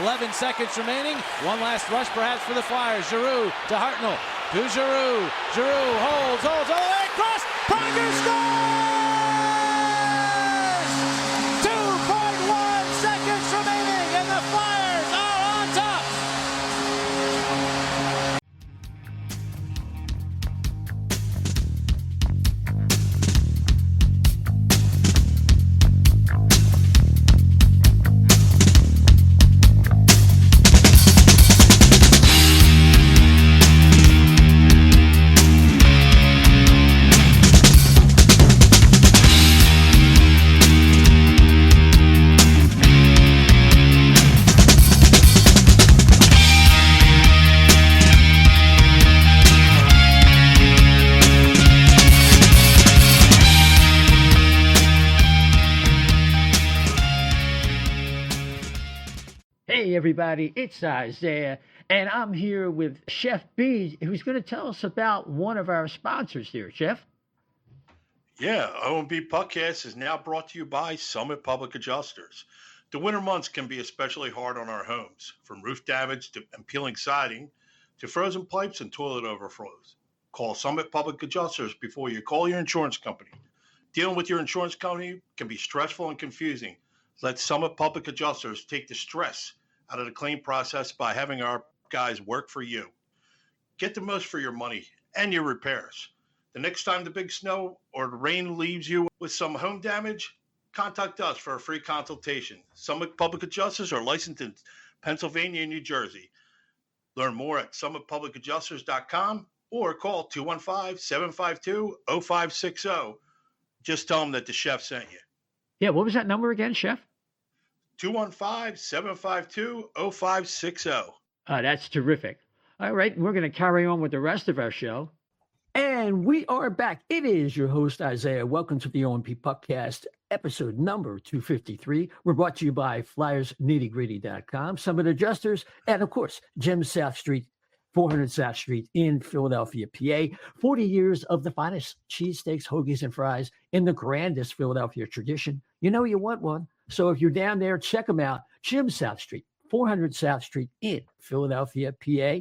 11 seconds remaining. One last rush perhaps for the Flyers. Giroux to Hartnell. To Giroux. Giroux holds all the way across. Prager scores! 2.1 seconds remaining, and the Flyers are on top. Hey everybody, it's Isaiah, and I'm here with Chef B, who's going to tell us about one of our sponsors here. Chef? Yeah, O&B Puckcast is now brought to you by Summit Public Adjusters. The winter months can be especially hard on our homes, from roof damage and peeling siding to frozen pipes and toilet overflows. Call Summit Public Adjusters before you call your insurance company. Dealing with your insurance company can be stressful and confusing. Let Summit Public Adjusters take the stress out of the claim process by having our guys work for you. Get the most for your money and your repairs. The next time the big snow or the rain leaves you with some home damage, contact us for a free consultation. Summit Public Adjusters are licensed in Pennsylvania and New Jersey. Learn more at summitpublicadjusters.com or call 215-752-0560. Just tell them that the chef sent you. Yeah, what was that number again, Chef? 215-752-0560. That's terrific. All right, we're going to carry on with the rest of our show. And we are back. It is your host, Isaiah. Welcome to the O&B Puckcast, episode number 253. We're brought to you by FlyersNittyGritty.com, Summit Adjusters, and of course, Jim South Street, 400 South Street in Philadelphia, PA. 40 years of the finest cheesesteaks, hoagies, and fries in the grandest Philadelphia tradition. You know you want one. So if you're down there, check them out. Jim South Street, 400 South Street in Philadelphia, PA.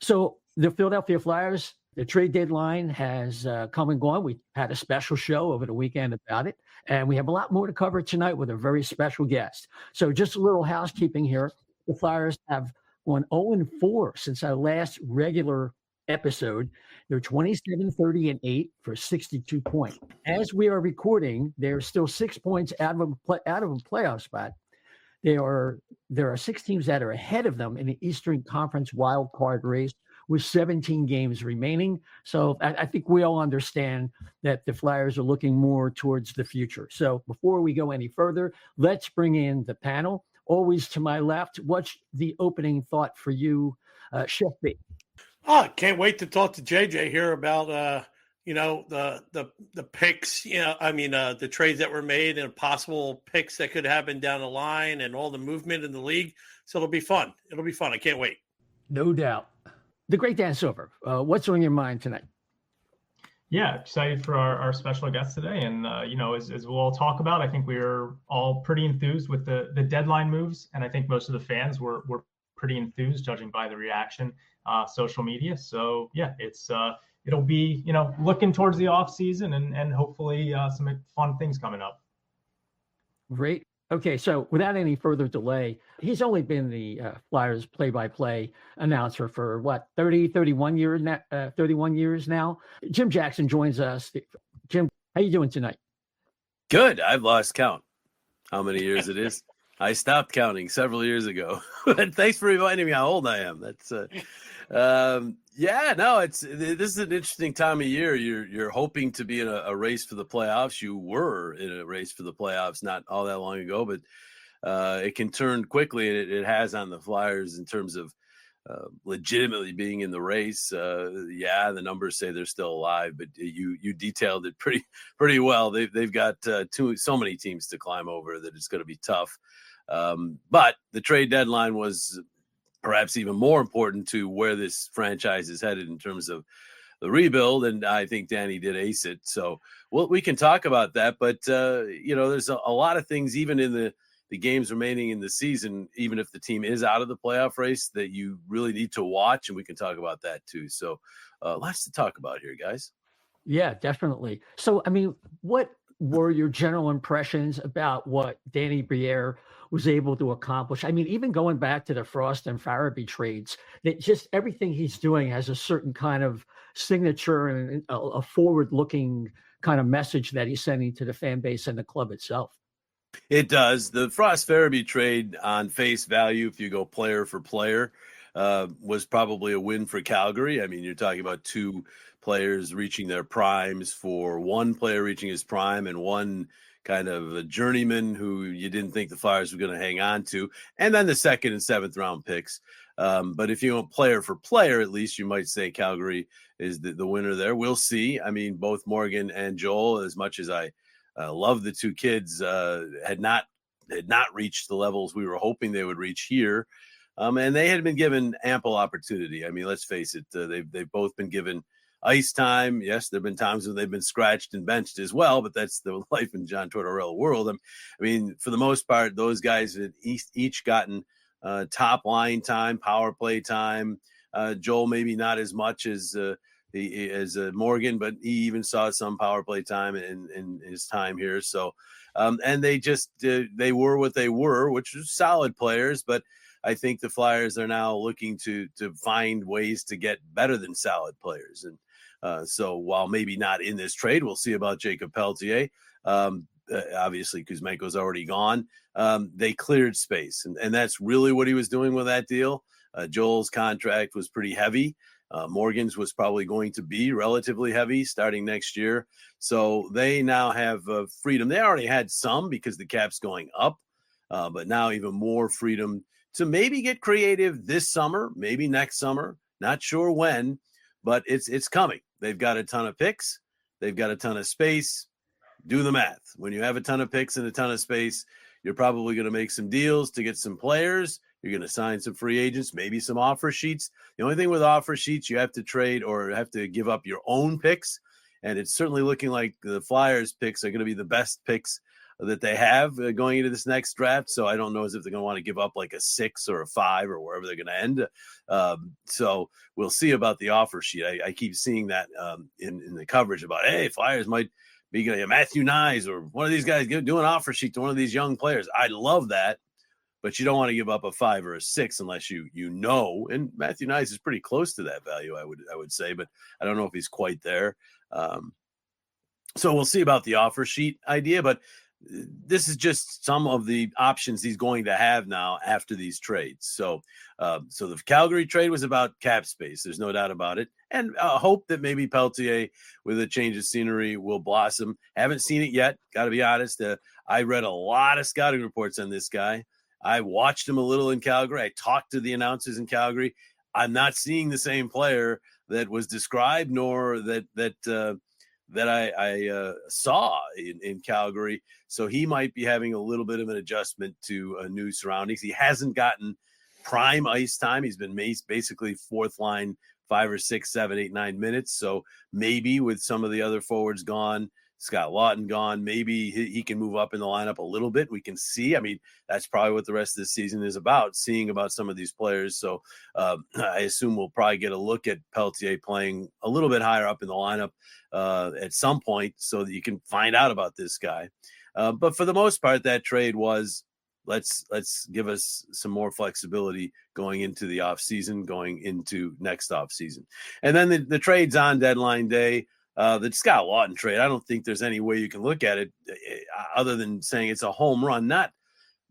So the Philadelphia Flyers, the trade deadline has come and gone. We had a special show over the weekend about it, and we have a lot more to cover tonight with a very special guest. So just a little housekeeping here. The Flyers have gone 0-4 since our last regular episode. They're 27-30-8 for 62 points. As we are recording, they're still 6 points out of a playoff spot. There are 6 teams that are ahead of them in the Eastern Conference wild card race with 17 games remaining. So I think we all understand that the Flyers are looking more towards the future. So before we go any further, let's bring in the panel. Always to my left, what's the opening thought for you, Chef B? Can't wait to talk to JJ here about the picks. The trades that were made and possible picks that could happen down the line, and all the movement in the league. So it'll be fun. I can't wait. No doubt. The great Dan Silver. What's on your mind tonight? Yeah, excited for our special guest today. And, as we'll all talk about, I think we're all pretty enthused with the deadline moves. And I think most of the fans were pretty enthused, judging by the reaction, social media. So, yeah, it'll be, looking towards the off season and hopefully some fun things coming up. Great. Okay, so without any further delay, he's only been the Flyers play-by-play announcer for 31 years now. Jim Jackson joins us. Jim, how you doing tonight? Good. I've lost count how many years it is. I stopped counting several years ago. But thanks for reminding me how old I am. That's this is an interesting time of year. You're hoping to be in a race for the playoffs. You were in a race for the playoffs not all that long ago, but it can turn quickly, and it has on the Flyers in terms of legitimately being in the race. The numbers say they're still alive, but you detailed it pretty well. They've got so many teams to climb over that it's going to be tough. But the trade deadline was perhaps even more important to where this franchise is headed in terms of the rebuild, and I think Danny did ace it. So we can talk about that, but there's a lot of things even in the the games remaining in the season, even if the team is out of the playoff race, that you really need to watch, and we can talk about that too. So lots to talk about here, guys. Yeah, definitely. So, I mean, what were your general impressions about what Danny Briere was able to accomplish? I mean, even going back to the Frost and Farabee trades, that just everything he's doing has a certain kind of signature and a forward-looking kind of message that he's sending to the fan base and the club itself. It does. The Frost Farabee trade on face value, if you go player for player, was probably a win for Calgary. I mean, you're talking about two players reaching their primes, for one player reaching his prime and one kind of a journeyman who you didn't think the Flyers were going to hang on to, and then the second and seventh round picks. But if you go player for player, at least you might say Calgary is the winner there. We'll see. I mean, both Morgan and Joel, as much as I love the two kids, had not reached the levels we were hoping they would reach here. And they had been given ample opportunity. I mean, let's face it, they've both been given ice time. Yes, there have been times when they've been scratched and benched as well, but that's the life in John Tortorella world. I mean, for the most part, those guys had each gotten top line time, power play time. Joel maybe not as much as Morgan, but he even saw some power play time in his time here. So, and they were what they were, which was solid players, but I think the Flyers are now looking to find ways to get better than solid players. And so while maybe not in this trade, we'll see about Jacob Pelletier. Obviously, Kuzmenko's already gone. They cleared space, and that's really what he was doing with that deal. Joel's contract was pretty heavy. Morgan's was probably going to be relatively heavy starting next year. So they now have freedom. They already had some because the cap's going up, but now even more freedom to maybe get creative this summer, maybe next summer. Not sure when, but it's coming. They've got a ton of picks. They've got a ton of space. Do the math. When you have a ton of picks and a ton of space, you're probably going to make some deals to get some players. You're going to sign some free agents, maybe some offer sheets. The only thing with offer sheets, you have to trade or have to give up your own picks. And it's certainly looking like the Flyers picks are going to be the best picks that they have going into this next draft. So I don't know as if they're going to want to give up like a 6 or a 5 or wherever they're going to end. So we'll see about the offer sheet. I keep seeing that in the coverage about, hey, Flyers might be going to Matthew Nyes or one of these guys do an offer sheet to one of these young players. I love that. But you don't want to give up a 5 or a 6 unless you know. And Matthew Nyes is pretty close to that value, I would say, but I don't know if he's quite there. So we'll see about the offer sheet idea, but this is just some of the options he's going to have now after these trades. So the Calgary trade was about cap space. There's no doubt about it. And hope that maybe Pelletier, with a change of scenery, will blossom. Haven't seen it yet. Got to be honest. I read a lot of scouting reports on this guy. I watched him a little in Calgary. I talked to the announcers in Calgary. I'm not seeing the same player that was described, nor that I saw in Calgary. So he might be having a little bit of an adjustment to new surroundings. He hasn't gotten prime ice time. He's been basically fourth line 5 or 6, 7, 8, 9 minutes. So maybe with some of the other forwards gone, Scott Lawton gone, maybe he can move up in the lineup a little bit. We can see. I mean, that's probably what the rest of the season is about, seeing about some of these players. So I assume we'll probably get a look at Pelletier playing a little bit higher up in the lineup at some point so that you can find out about this guy. But for the most part, that trade was let's give us some more flexibility going into the offseason, going into next offseason. And then the trades on deadline day. The Scott Lawton trade, I don't think there's any way you can look at it other than saying it's a home run, not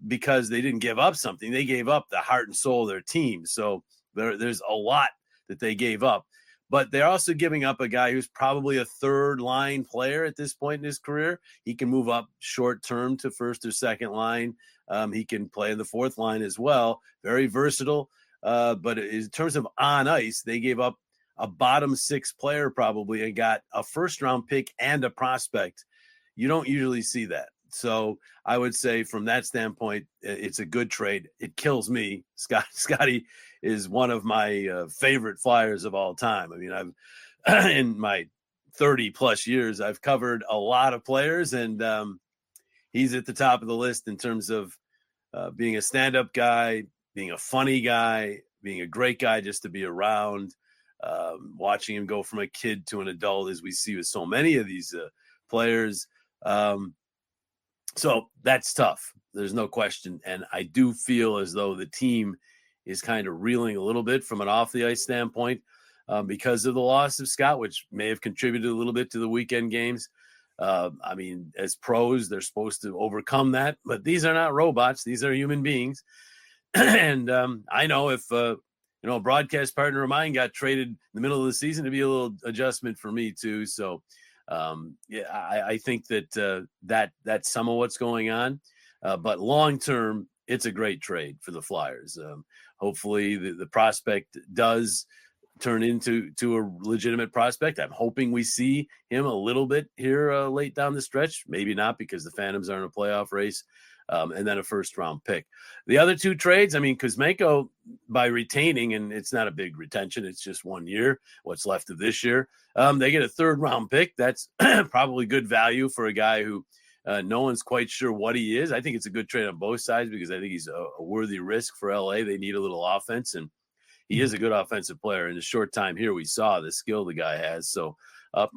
because they didn't give up something. They gave up the heart and soul of their team. So there's a lot that they gave up. But they're also giving up a guy who's probably a third line player at this point in his career. He can move up short term to first or second line. He can play in the fourth line as well. Very versatile. But in terms of on ice, they gave up a bottom 6 player probably and got a first round pick and a prospect. You don't usually see that. So I would say from that standpoint, it's a good trade. It kills me. Scotty is one of my favorite Flyers of all time. I mean, I've in my 30 plus years, I've covered a lot of players, and he's at the top of the list in terms of being a stand-up guy, being a funny guy, being a great guy just to be around, watching him go from a kid to an adult, as we see with so many of these players. So that's tough. There's no question. And I do feel as though the team is kind of reeling a little bit from an off-the-ice standpoint because of the loss of Scott, which may have contributed a little bit to the weekend games. I mean, as pros, they're supposed to overcome that, but these are not robots. These are human beings. And I know if, a broadcast partner of mine got traded in the middle of the season, to be a little adjustment for me too. So I think that that's some of what's going on. But long-term, it's a great trade for the Flyers. Hopefully the prospect does turn into a legitimate prospect. I'm hoping we see him a little bit here late down the stretch. Maybe not, because the Phantoms are in a playoff race. And then a first-round pick. The other two trades, I mean, Kuzmenko, by retaining, and it's not a big retention, it's just 1 year, what's left of this year, they get a third-round pick. That's probably good value for a guy who no one's quite sure what he is. I think it's a good trade on both sides because I think he's a worthy risk for LA. They need a little offense, and he is a good offensive player. In the short time here, we saw the skill the guy has. So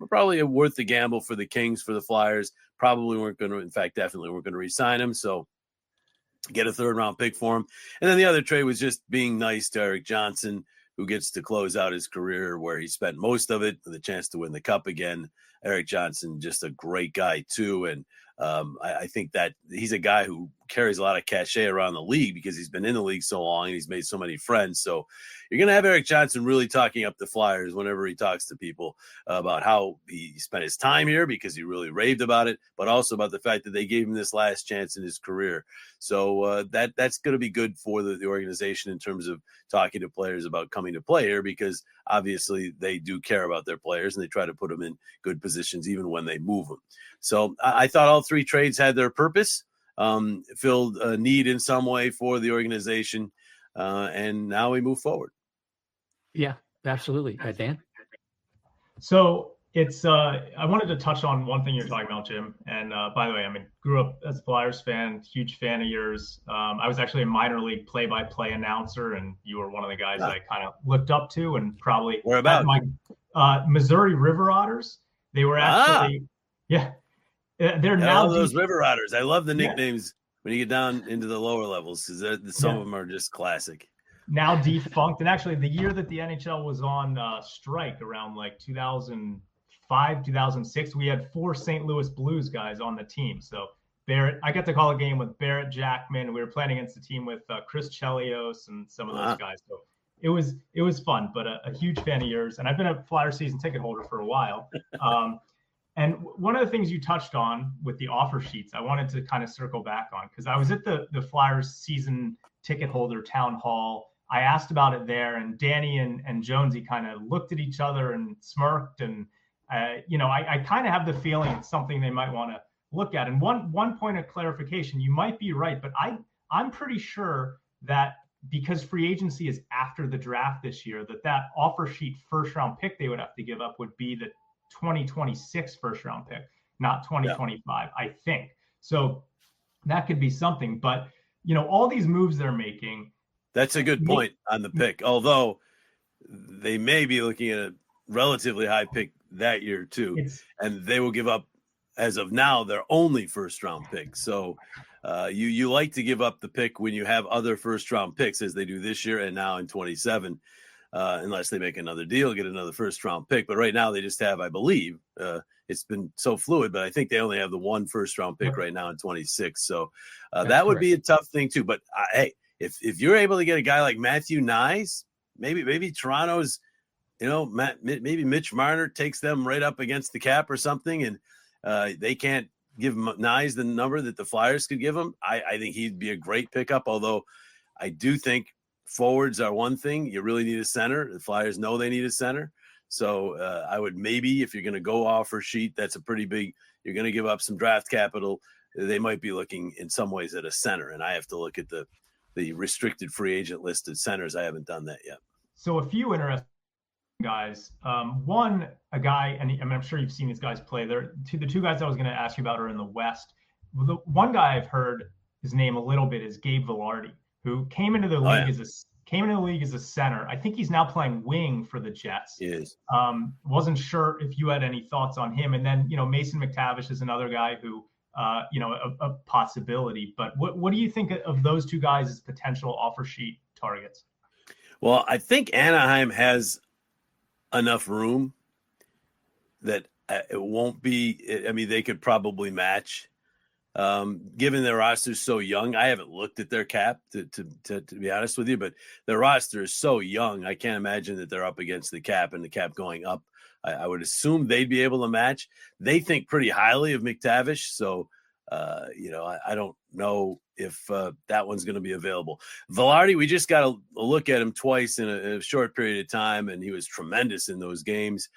probably worth the gamble for the Kings, for the Flyers. Probably weren't going to, in fact, definitely weren't going to re-sign him. So get a third-round pick for him. And then the other trade was just being nice to Eric Johnson, who gets to close out his career where he spent most of it with a chance to win the cup again. Eric Johnson, just a great guy too. And I think that he's a guy who carries a lot of cachet around the league because he's been in the league so long and he's made so many friends. So you're going to have Eric Johnson really talking up the Flyers whenever he talks to people about how he spent his time here, because he really raved about it, but also about the fact that they gave him this last chance in his career. So that's going to be good for the organization in terms of talking to players about coming to play here, because obviously they do care about their players and they try to put them in good positions even when they move them. So I thought all three trades had their purpose, filled a need in some way for the organization, and now we move forward. Yeah, absolutely. Dan? So it's I wanted to touch on one thing you're talking about, Jim. And by the way, I mean, grew up as a Flyers fan, huge fan of yours. I was actually a minor league play-by-play announcer, and you were one of the guys that I kind of looked up to, and probably where about my Missouri River Otters. They were actually they're now those River Otters. I love the nicknames when you get down into the lower levels, because some of them are just classic. Now defunct. And actually, the year that the NHL was on strike, around like 2005, 2006, we had 4 St. Louis Blues guys on the team. So Barrett, I got to call a game with Barrett Jackman. We were playing against the team with Chris Chelios and some of those guys. So it was fun, but a huge fan of yours. And I've been a Flyer season ticket holder for a while. And one of the things you touched on with the offer sheets, I wanted to kind of circle back on, because I was at the Flyers season ticket holder town hall. I asked about it there, and Danny and Jonesy kind of looked at each other and smirked. And, I kind of have the feeling it's something they might want to look at. And one point of clarification, you might be right, but I'm pretty sure that because free agency is after the draft this year, that offer sheet first round pick they would have to give up would be the 2026 first round pick, not 2025, I think. So that could be something. But, all these moves they're making. That's a good point on the pick, although they may be looking at a relatively high pick that year too. And they will give up, as of now, their only first round pick. So you like to give up the pick when you have other first round picks, as they do this year and now in 27. Unless they make another deal, get another first round pick. But right now they just have, I believe, it's been so fluid, but I think they only have the one first round pick right now in 26. So that would be a tough thing too. But hey, if you're able to get a guy like Matthew Nyes, maybe Toronto's, maybe Mitch Marner takes them right up against the cap or something, and they can't give Nyes the number that the Flyers could give him. I think he'd be a great pickup, although I do think forwards are one thing. You really need a center. The Flyers know they need a center. So I would maybe, if you're going to go offer sheet, that's a pretty big, you're going to give up some draft capital. They might be looking in some ways at a center. And I have to look at the restricted free agent list of centers. I haven't done that yet. So a few interesting guys. One, a guy, and I'm sure you've seen these guys play. The two guys I was going to ask you about are in the West. The one guy I've heard his name a little bit is Gabe Vilardi, who came into the league as a center. I think he's now playing wing for the Jets. He is. Wasn't sure if you had any thoughts on him. And then, Mason McTavish is another guy who, a possibility. But what do you think of those two guys as potential offer sheet targets? Well, I think Anaheim has enough room that it won't be. I mean, they could probably match. Given their roster is so young, I haven't looked at their cap to be honest with you, but their roster is so young. I can't imagine that they're up against the cap and the cap going up. I would assume they'd be able to match. They think pretty highly of McTavish. So, I don't know if that one's going to be available. Vilardi, we just got a look at him twice in a short period of time, and he was tremendous in those games.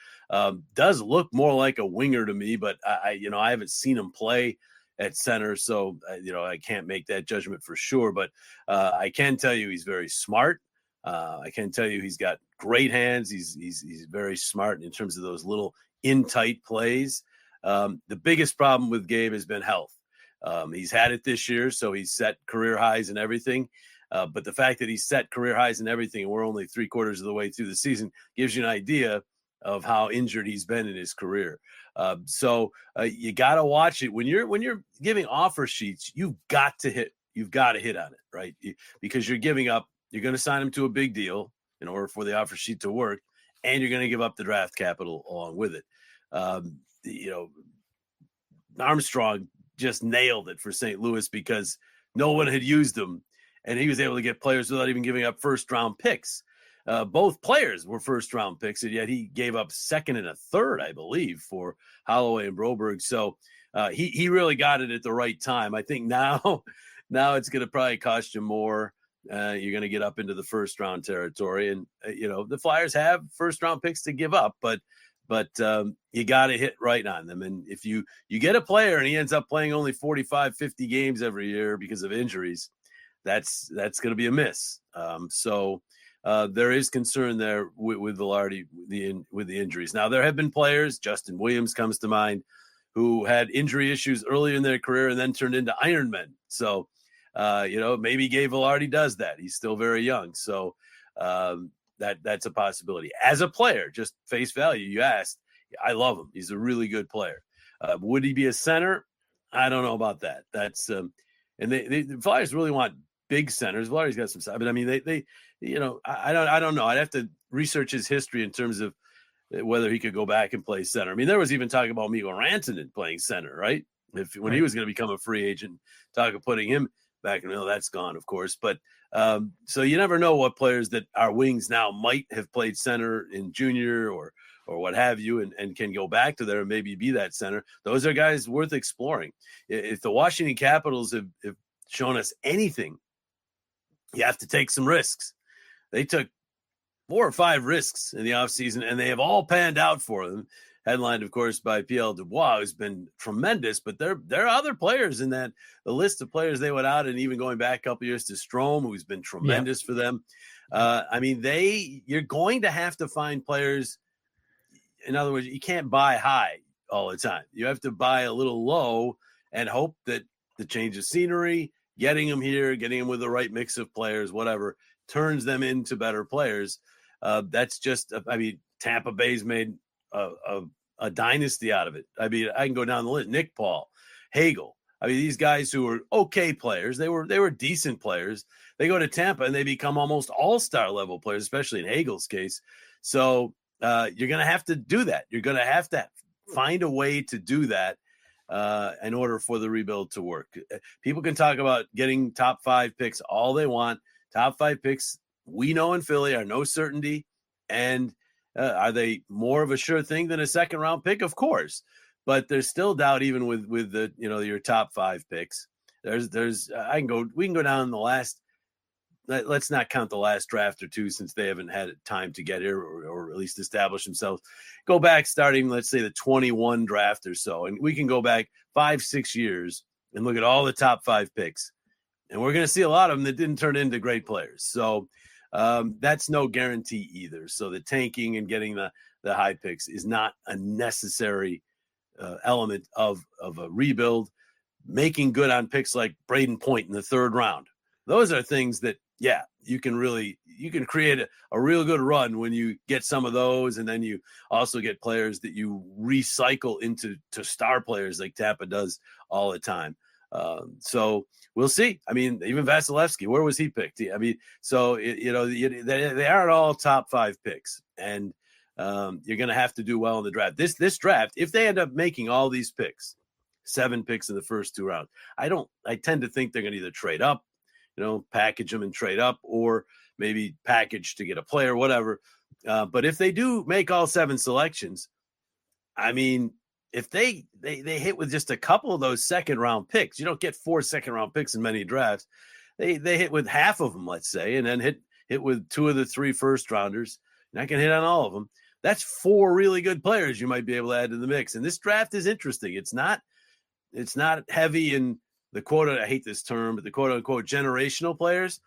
Does look more like a winger to me, but I haven't seen him play at center, so I can't make that judgment for sure. But I can tell you he's very smart. I can tell you he's got great hands. He's very smart in terms of those little in tight plays. The biggest problem with Gabe has been health. He's had it this year, so he's set career highs and everything. But the fact that he's set career highs and everything, and we're only 3/4 of the way through the season, gives you an idea of how injured he's been in his career. So you got to watch it when you're giving offer sheets. You've got to hit on it, right? Because you're giving up. You're going to sign him to a big deal in order for the offer sheet to work, and you're going to give up the draft capital along with it. Armstrong just nailed it for St. Louis because no one had used him, and he was able to get players without even giving up first-round picks. Both players were first-round picks, and yet he gave up second and a third, I believe, for Holloway and Broberg. So he really got it at the right time. I think now it's going to probably cost you more. You're going to get up into the first-round territory, and the Flyers have first-round picks to give up, but you got to hit right on them. And if you get a player and he ends up playing only 45, 50 games every year because of injuries, that's going to be a miss. So there is concern there with Vilardi with the injuries. Now, there have been players, Justin Williams comes to mind, who had injury issues early in their career and then turned into Ironmen. So, maybe Gabe Vilardi does that. He's still very young. So that's a possibility. As a player, just face value, you asked, I love him. He's a really good player. Would he be a center? I don't know about that. That's and the Flyers really want big centers. Vilardi's got some size, but I mean, I don't know. I'd have to research his history in terms of whether he could go back and play center. I mean, there was even talk about Mikko Rantanen playing center, right? When he was going to become a free agent, talk of putting him back in the middle. That's gone, of course. But so you never know what players that are wings now might have played center in junior or what have you, and can go back to there and maybe be that center. Those are guys worth exploring. If the Washington Capitals have shown us anything, you have to take some risks. They took 4 or 5 risks in the offseason, and they have all panned out for them. Headlined, of course, by P.L. Dubois, who's been tremendous, but there are other players in the list of players they went out, and even going back a couple years to Strome, who's been tremendous for them. You're going to have to find players. In other words, you can't buy high all the time. You have to buy a little low and hope that the change of scenery, getting them here, getting them with the right mix of players, whatever, turns them into better players. That's just, Tampa Bay's made a dynasty out of it. I mean, I can go down the list. Nick Paul, Hagel. I mean, these guys who were okay players, they were decent players. They go to Tampa and they become almost all-star level players, especially in Hagel's case. So you're going to have to do that. You're going to have to find a way to do that in order for the rebuild to work. People can talk about getting top 5 picks all they want. Top 5 picks, we know in Philly, are no certainty. And are they more of a sure thing than a second round pick? Of course, but there's still doubt even with the your top 5 picks. We can go down the last. Let's not count the last draft or two since they haven't had time to get here or at least establish themselves. Go back starting, let's say, the 21 draft or so, and we can go back 5-6 years and look at all the top 5 picks, and we're going to see a lot of them that didn't turn into great players. So that's no guarantee either. So the tanking and getting the high picks is not a necessary element of a rebuild. making good on picks like Braden Point in the third round. Those are things that, yeah, you can create a real good run when you get some of those. And then you also get players that you recycle into star players like Tampa does all the time. So we'll see. I mean, even Vasilevsky, where was he picked? I mean, so, they aren't all top 5 picks, and you're going to have to do well in the draft. This draft, if they end up making all these picks, 7 picks in the first 2 rounds, I tend to think they're going to either trade up, package them and trade up, or maybe package to get a player, whatever. But if they do make all 7 selections, I mean, if they hit with just a couple of those second round picks, you don't get 4 second round picks in many drafts. They hit with half of them, let's say, and then hit with 2 of the 3 first rounders. You're not going to hit on all of them. That's 4 really good players you might be able to add to the mix. And this draft is interesting. It's not heavy in the quote, I hate this term, but the quote unquote generational players,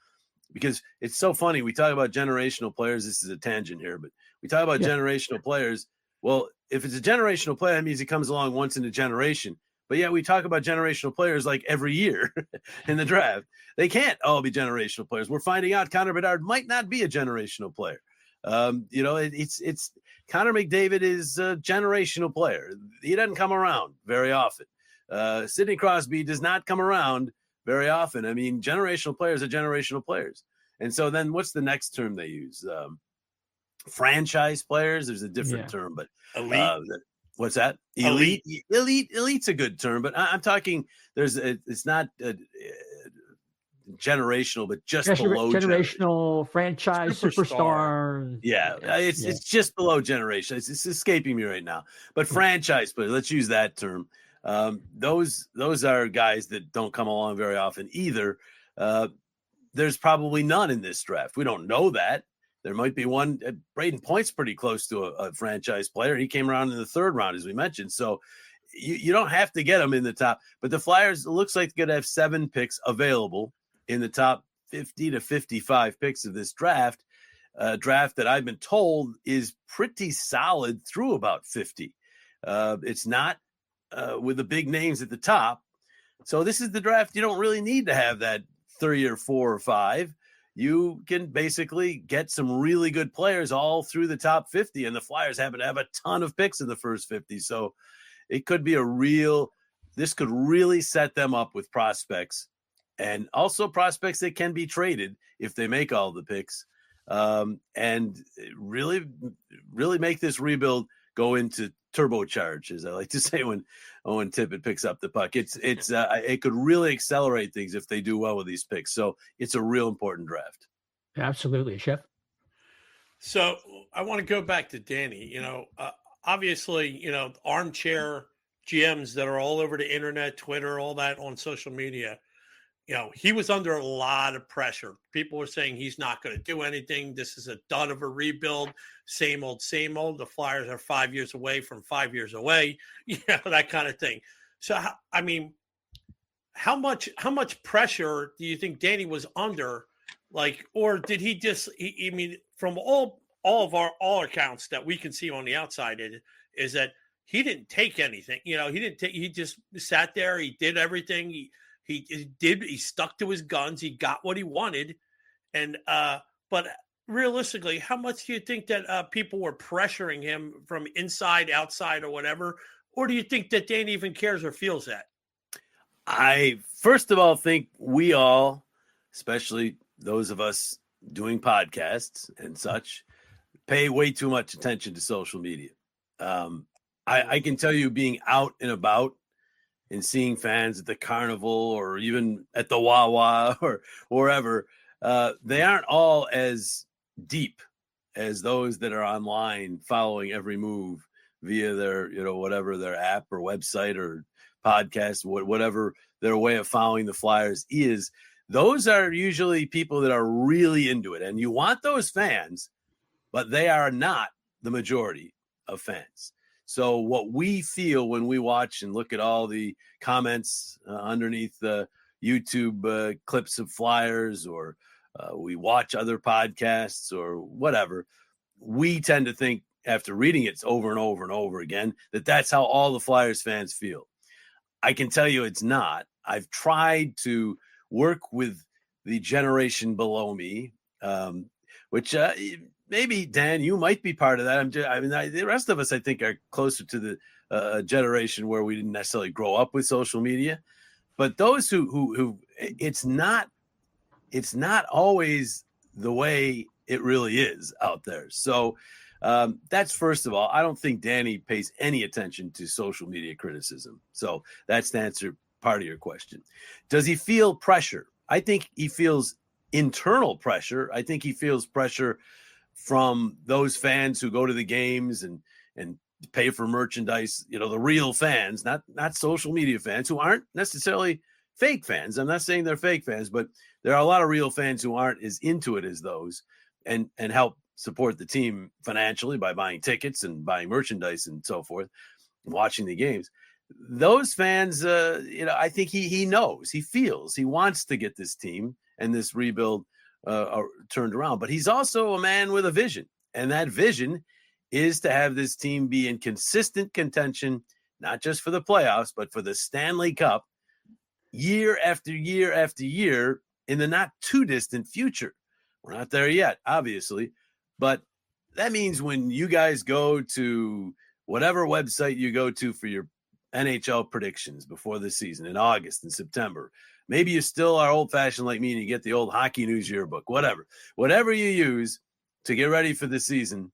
because it's so funny. We talk about generational players. This is a tangent here, but we talk about generational players. Well, if it's a generational player, that means he comes along once in a generation. But yeah, we talk about generational players like every year in the draft. They can't all be generational players. We're finding out Connor Bedard might not be a generational player. It's Connor McDavid is a generational player. He doesn't come around very often. Sidney Crosby does not come around very often. I mean, generational players are generational players. And so then what's the next term they use? Franchise players. There's a different term, but elite. What's that? Elite's a good term, but I'm talking. It's not generational, but just below generational franchise superstar. Yeah, it's just below generation. It's escaping me right now. But franchise players. Let's use that term. Those are guys that don't come along very often either. There's probably none in this draft. We don't know that. There might be one. Braden Point's pretty close to a franchise player. He came around in the 3rd round, as we mentioned. So you don't have to get him in the top. But the Flyers, it looks like they're going to have 7 picks available in the top 50 to 55 picks of this draft. Draft that I've been told is pretty solid through about 50. It's not with the big names at the top. So this is the draft. You don't really need to have that 3 or 4 or 5. You can basically get some really good players all through the top 50, and the Flyers happen to have a ton of picks in the first 50. So it could be this could really set them up with prospects, and also prospects that can be traded if they make all the picks, and really, really make this rebuild go into turbocharge, as I like to say when Owen Tippett picks up the puck. It could really accelerate things if they do well with these picks. So it's a real important draft. Absolutely, Chef. So I want to go back to Danny. Obviously, armchair GMs that are all over the internet, Twitter, all that on social media. He was under a lot of pressure. People were saying he's not going to do anything. This is a dud of a rebuild. Same old, same old. The Flyers are 5 years away from 5 years away. That kind of thing. So, I mean, how much pressure do you think Danny was under? Or did he just? I mean, from all accounts that we can see on the outside, is that he didn't take anything. He didn't take. He just sat there. He did everything. He stuck to his guns. He got what he wanted. And, but realistically, how much do you think that people were pressuring him from inside, outside, or whatever? Or do you think that Danny even cares or feels that? I, first of all, think we all, especially those of us doing podcasts and such, pay way too much attention to social media. I can tell you, being out and about and seeing fans at the carnival or even at the Wawa or wherever, they aren't all as deep as those that are online following every move via their, whatever their app or website or podcast, whatever their way of following the Flyers is. Those are usually people that are really into it. And you want those fans, but they are not the majority of fans. So what we feel when we watch and look at all the comments underneath the YouTube clips of Flyers, or we watch other podcasts or whatever, we tend to think, after reading it over and over and over again, that that's how all the Flyers fans feel. I can tell you it's not. I've tried to work with the generation below me, which maybe, Dan, you might be part of that. The rest of us, I think, are closer to the generation where we didn't necessarily grow up with social media. But those who it's not always the way it really is out there. So that's first of all. I don't think Danny pays any attention to social media criticism. So that's the answer part of your question. Does he feel pressure? I think he feels internal pressure. I think he feels pressure from those fans who go to the games and pay for merchandise, the real fans, not social media fans who aren't necessarily fake fans. I'm not saying they're fake fans, but there are a lot of real fans who aren't as into it as those and help support the team financially by buying tickets and buying merchandise and so forth, and watching the games. Those fans, I think he knows, he feels, he wants to get this team and this rebuild turned around. But he's also a man with a vision. And that vision is to have this team be in consistent contention, not just for the playoffs, but for the Stanley Cup year after year after year in the not too distant future. We're not there yet, obviously. But that means when you guys go to whatever website you go to for your NHL predictions before the season in August and September, maybe you still are old-fashioned like me and you get the old Hockey News yearbook, whatever you use to get ready for the season,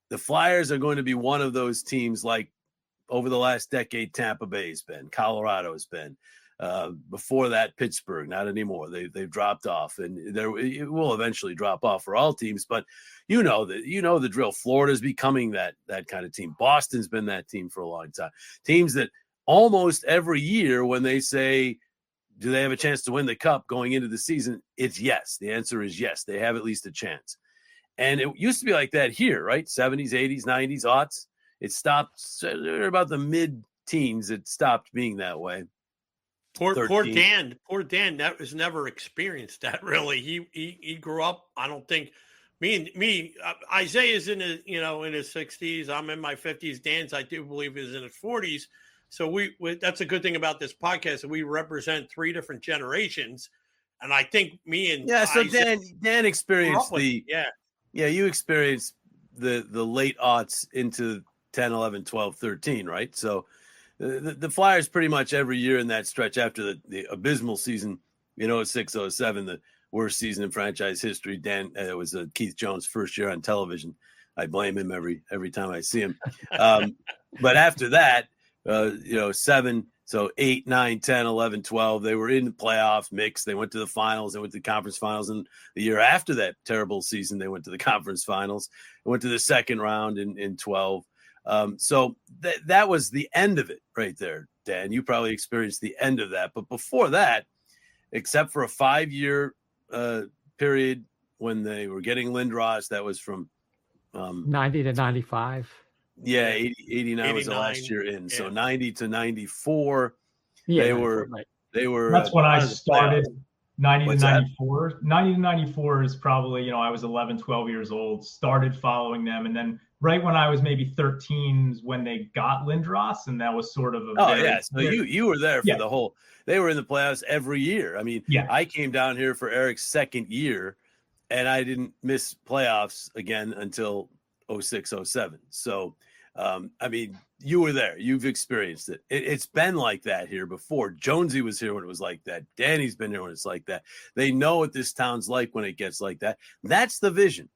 the Flyers are going to be one of those teams like over the last decade Tampa Bay's been, Colorado's been. Before that, Pittsburgh, not anymore. They've dropped off, and it will eventually drop off for all teams. But the drill. Florida's becoming that kind of team. Boston's been that team for a long time. Teams that almost every year, when they say, do they have a chance to win the cup going into the season? It's yes. The answer is yes. They have at least a chance. And it used to be like that here, right? 70s, 80s, 90s, aughts. It stopped about the mid-teens. It stopped being that way. Poor Dan that was never experienced that really. He grew up, I don't think Isaiah's in his in his 60s. I'm in my 50s. Dan's, I do believe, is in his 40s. So we that's a good thing about this podcast. We represent three different generations, and I think me and so Isaiah, Dan experienced you experienced the late aughts into 10, 11, 12, 13, right? So the Flyers pretty much every year in that stretch after the abysmal season, 06, 07, the worst season in franchise history. Dan, it was Keith Jones' first year on television. I blame him every time I see him. But after that, 7, so 8, 9, 10, 11, 12, they were in the playoff mix. They went to the finals. They went to the conference finals. And the year after that terrible season, they went to the conference finals. They went to the second round in 12. So that was the end of it right there, Dan. You probably experienced the end of that. But before that, except for a 5-year period when they were getting Lindros, that was from 90 to 95. Yeah, 89 was the last year in. Yeah. So 90 to 94, they were. That's when I started. 90 to 94. That? 90 to 94 is probably, I was 11, 12 years old, started following them. And then right when I was maybe 13 is when they got Lindros. And that was sort of So you were there for the whole, they were in the playoffs every year. I mean, I came down here for Eric's second year and I didn't miss playoffs again until 06, 07. So, you were there. You've experienced it. It's been like that here before. Jonesy was here when it was like that. Danny's been here when it's like that. They know what this town's like when it gets like that. That's the vision.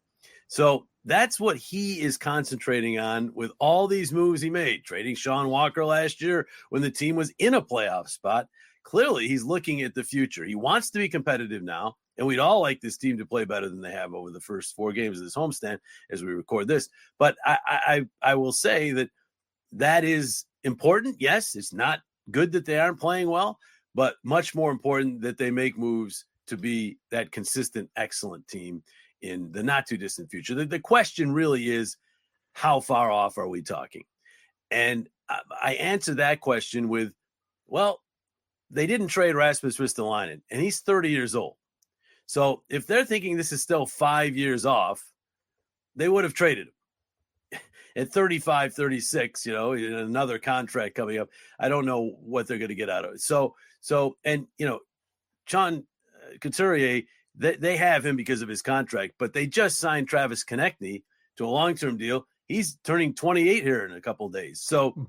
So that's what he is concentrating on with all these moves he made. Trading Sean Walker last year when the team was in a playoff spot. Clearly, he's looking at the future. He wants to be competitive now. And we'd all like this team to play better than they have over the first 4 games of this homestand as we record this. But I will say that is important. Yes, it's not good that they aren't playing well, but much more important that they make moves to be that consistent, excellent team in the not too distant future. The question really is, how far off are we talking? And I answer that question with, well, they didn't trade Rasmus Ristolainen, and he's 30 years old. So if they're thinking this is still 5 years off, they would have traded him. at 35, 36, in another contract coming up, I don't know what they're going to get out of it. So, and, John Couturier, they have him because of his contract, but they just signed Travis Konechny to a long-term deal. He's turning 28 here in a couple of days. So,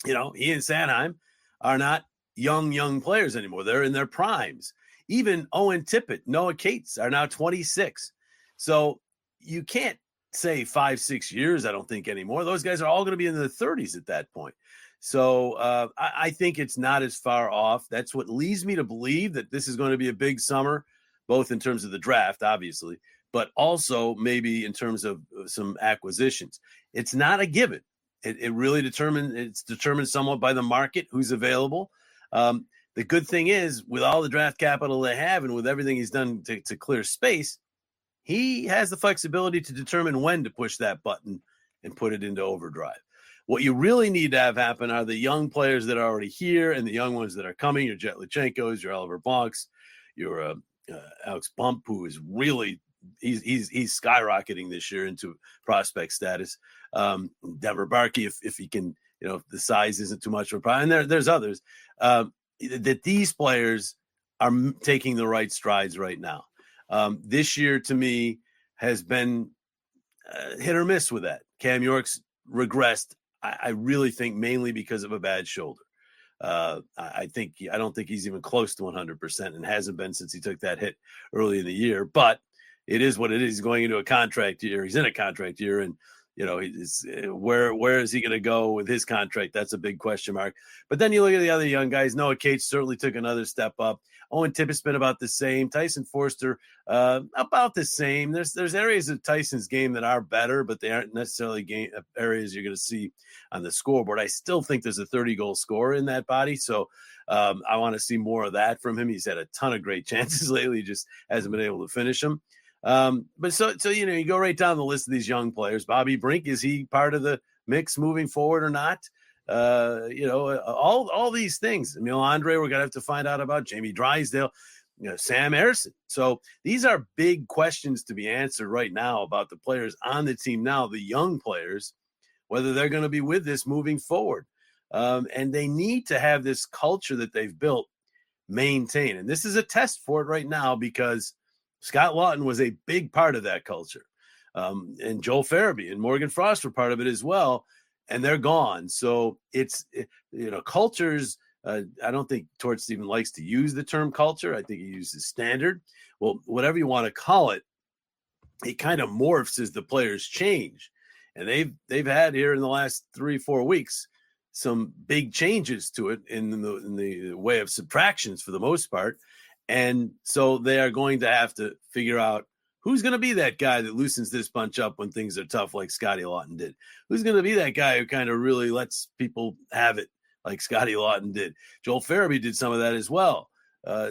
he and Sanheim are not young players anymore. They're in their primes. Even Owen Tippett, Noah Cates are now 26. So you can't say 5-6 years, I don't think, anymore. Those guys are all going to be in their 30s at that point. So I think it's not as far off. That's what leads me to believe that this is going to be a big summer, both in terms of the draft, obviously, but also maybe in terms of some acquisitions. It's not a given. It really it's determined somewhat by the market, who's available. The good thing is, with all the draft capital they have and with everything he's done to clear space, he has the flexibility to determine when to push that button and put it into overdrive. What you really need to have happen are the young players that are already here and the young ones that are coming, your Jet Lichenkos, your Oliver Bonks, your Alex Bump, who is really he's skyrocketing this year into prospect status. Dever Barkey, if he can, the size isn't too much of a problem. And there's others that these players are taking the right strides right now. This year, to me, has been hit or miss with that. Cam York's regressed, I really think, mainly because of a bad shoulder. I don't think he's even close to 100% and hasn't been since he took that hit early in the year. But it is what it is. He's going into a contract year. He's in a contract year, and where is he going to go with his contract? That's a big question mark. But then you look at the other young guys. Noah Cates certainly took another step up. Owen Tippett's been about the same. Tyson Forster, about the same. There's areas of Tyson's game that are better, but they aren't necessarily areas you're going to see on the scoreboard. I still think there's a 30-goal scorer in that body, so I want to see more of that from him. He's had a ton of great chances lately, just hasn't been able to finish them. But so you go right down the list of these young players. Bobby Brink, is he part of the mix moving forward or not? All these things. Emil Andre, we're gonna have to find out about. Jamie Drysdale, Sam Harrison. So these are big questions to be answered right now about the players on the team now, the young players, whether they're going to be with this moving forward. And they need to have this culture that they've built maintain. And this is a test for it right now because Scott Lawton was a big part of that culture. And Joel Farabee and Morgan Frost were part of it as well. And they're gone. So cultures, I don't think Torts even likes to use the term culture. I think he uses standard. Well, whatever you want to call it, it kind of morphs as the players change. And they've had here in the last 3-4 weeks some big changes to it in the way of subtractions for the most part. And so they are going to have to figure out who's going to be that guy that loosens this bunch up when things are tough, like Scotty Lawton did. Who's going to be that guy who kind of really lets people have it like Scotty Lawton did? Joel Farabee did some of that as well.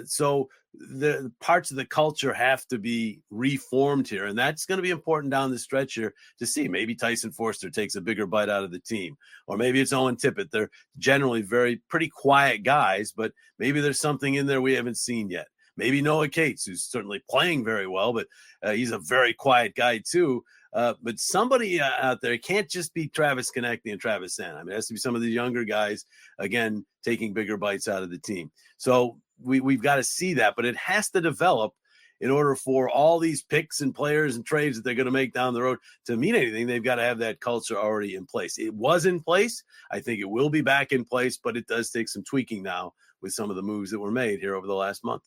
So the parts of the culture have to be reformed here, and that's going to be important down the stretch here to see. Maybe Tyson Forster takes a bigger bite out of the team, or maybe it's Owen Tippett. They're generally pretty quiet guys, but maybe there's something in there we haven't seen yet. Maybe Noah Cates, who's certainly playing very well, but he's a very quiet guy too. But somebody out there, it can't just be Travis Konechny and Travis Sanheim. It has to be some of the younger guys, again, taking bigger bites out of the team. So we've got to see that, but it has to develop in order for all these picks and players and trades that they're going to make down the road to mean anything. They've got to have that culture already in place. It was in place. I think it will be back in place, but it does take some tweaking now with some of the moves that were made here over the last month.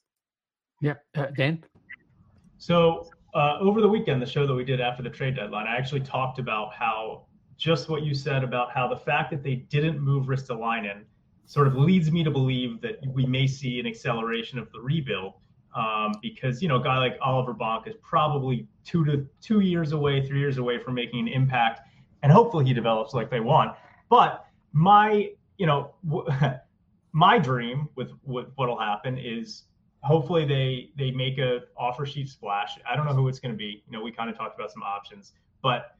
Yeah. Dan? So over the weekend, the show that we did after the trade deadline, I actually talked about how just what you said about how the fact that they didn't move Ristolainen sort of leads me to believe that we may see an acceleration of the rebuild because, a guy like Oliver Bonk is probably 2 years away, 3 years away from making an impact, and hopefully he develops like they want. But my dream with what'll happen is hopefully they make a offer sheet splash. I don't know who it's going to be. We kind of talked about some options, but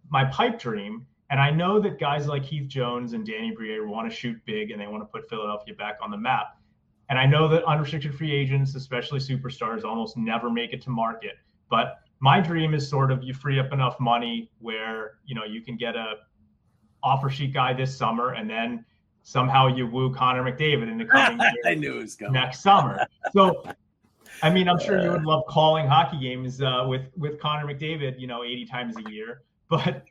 my pipe dream, and I know that guys like Heath Jones and Danny Briere want to shoot big and they want to put Philadelphia back on the map. And I know that unrestricted free agents, especially superstars, almost never make it to market. But my dream is sort of you free up enough money where, you can get a offer sheet guy this summer, and then somehow you woo Connor McDavid in the coming year. I knew it was coming. Next summer. So, I mean, I'm sure you would love calling hockey games with Connor McDavid, 80 times a year. But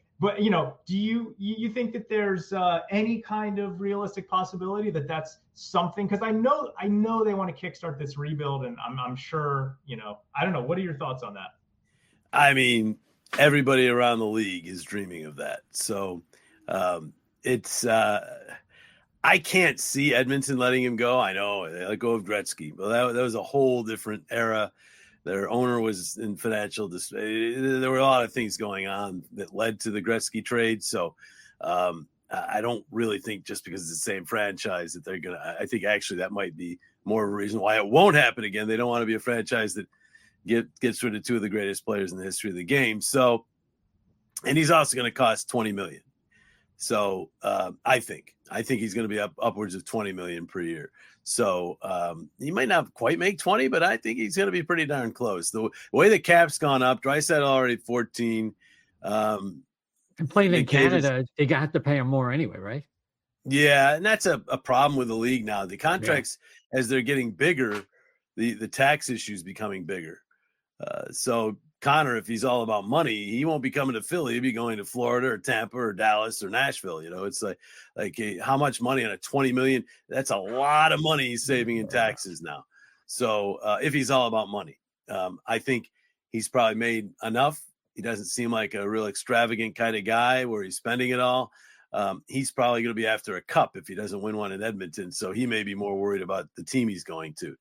do you think that there's any kind of realistic possibility that that's something? Because I know they want to kickstart this rebuild, and I'm sure, I don't know. What are your thoughts on that? I mean, everybody around the league is dreaming of that. So it's I can't see Edmonton letting him go. I know they let go of Gretzky, but that was a whole different era. Their owner was in financial there were a lot of things going on that led to the Gretzky trade. So I don't really think just because it's the same franchise that they're going to – I think actually that might be more of a reason why it won't happen again. They don't want to be a franchise that gets rid of two of the greatest players in the history of the game. So – and he's also going to cost $20 million. So I think he's going to be upwards of $20 million per year. So he might not quite make 20, but I think he's going to be pretty darn close. The way the cap's gone up, Draisaitl already 14. And playing in Canada, they have to pay him more anyway, right? Yeah, and that's a problem with the league now. The contracts, as they're getting bigger, the tax issues becoming bigger. So Connor, if he's all about money, he won't be coming to Philly. He'll be going to Florida or Tampa or Dallas or Nashville. It's like how much money on a $20 million? That's a lot of money he's saving in taxes now. So if he's all about money, I think he's probably made enough. He doesn't seem like a real extravagant kind of guy where he's spending it all. He's probably going to be after a cup if he doesn't win one in Edmonton. So he may be more worried about the team he's going to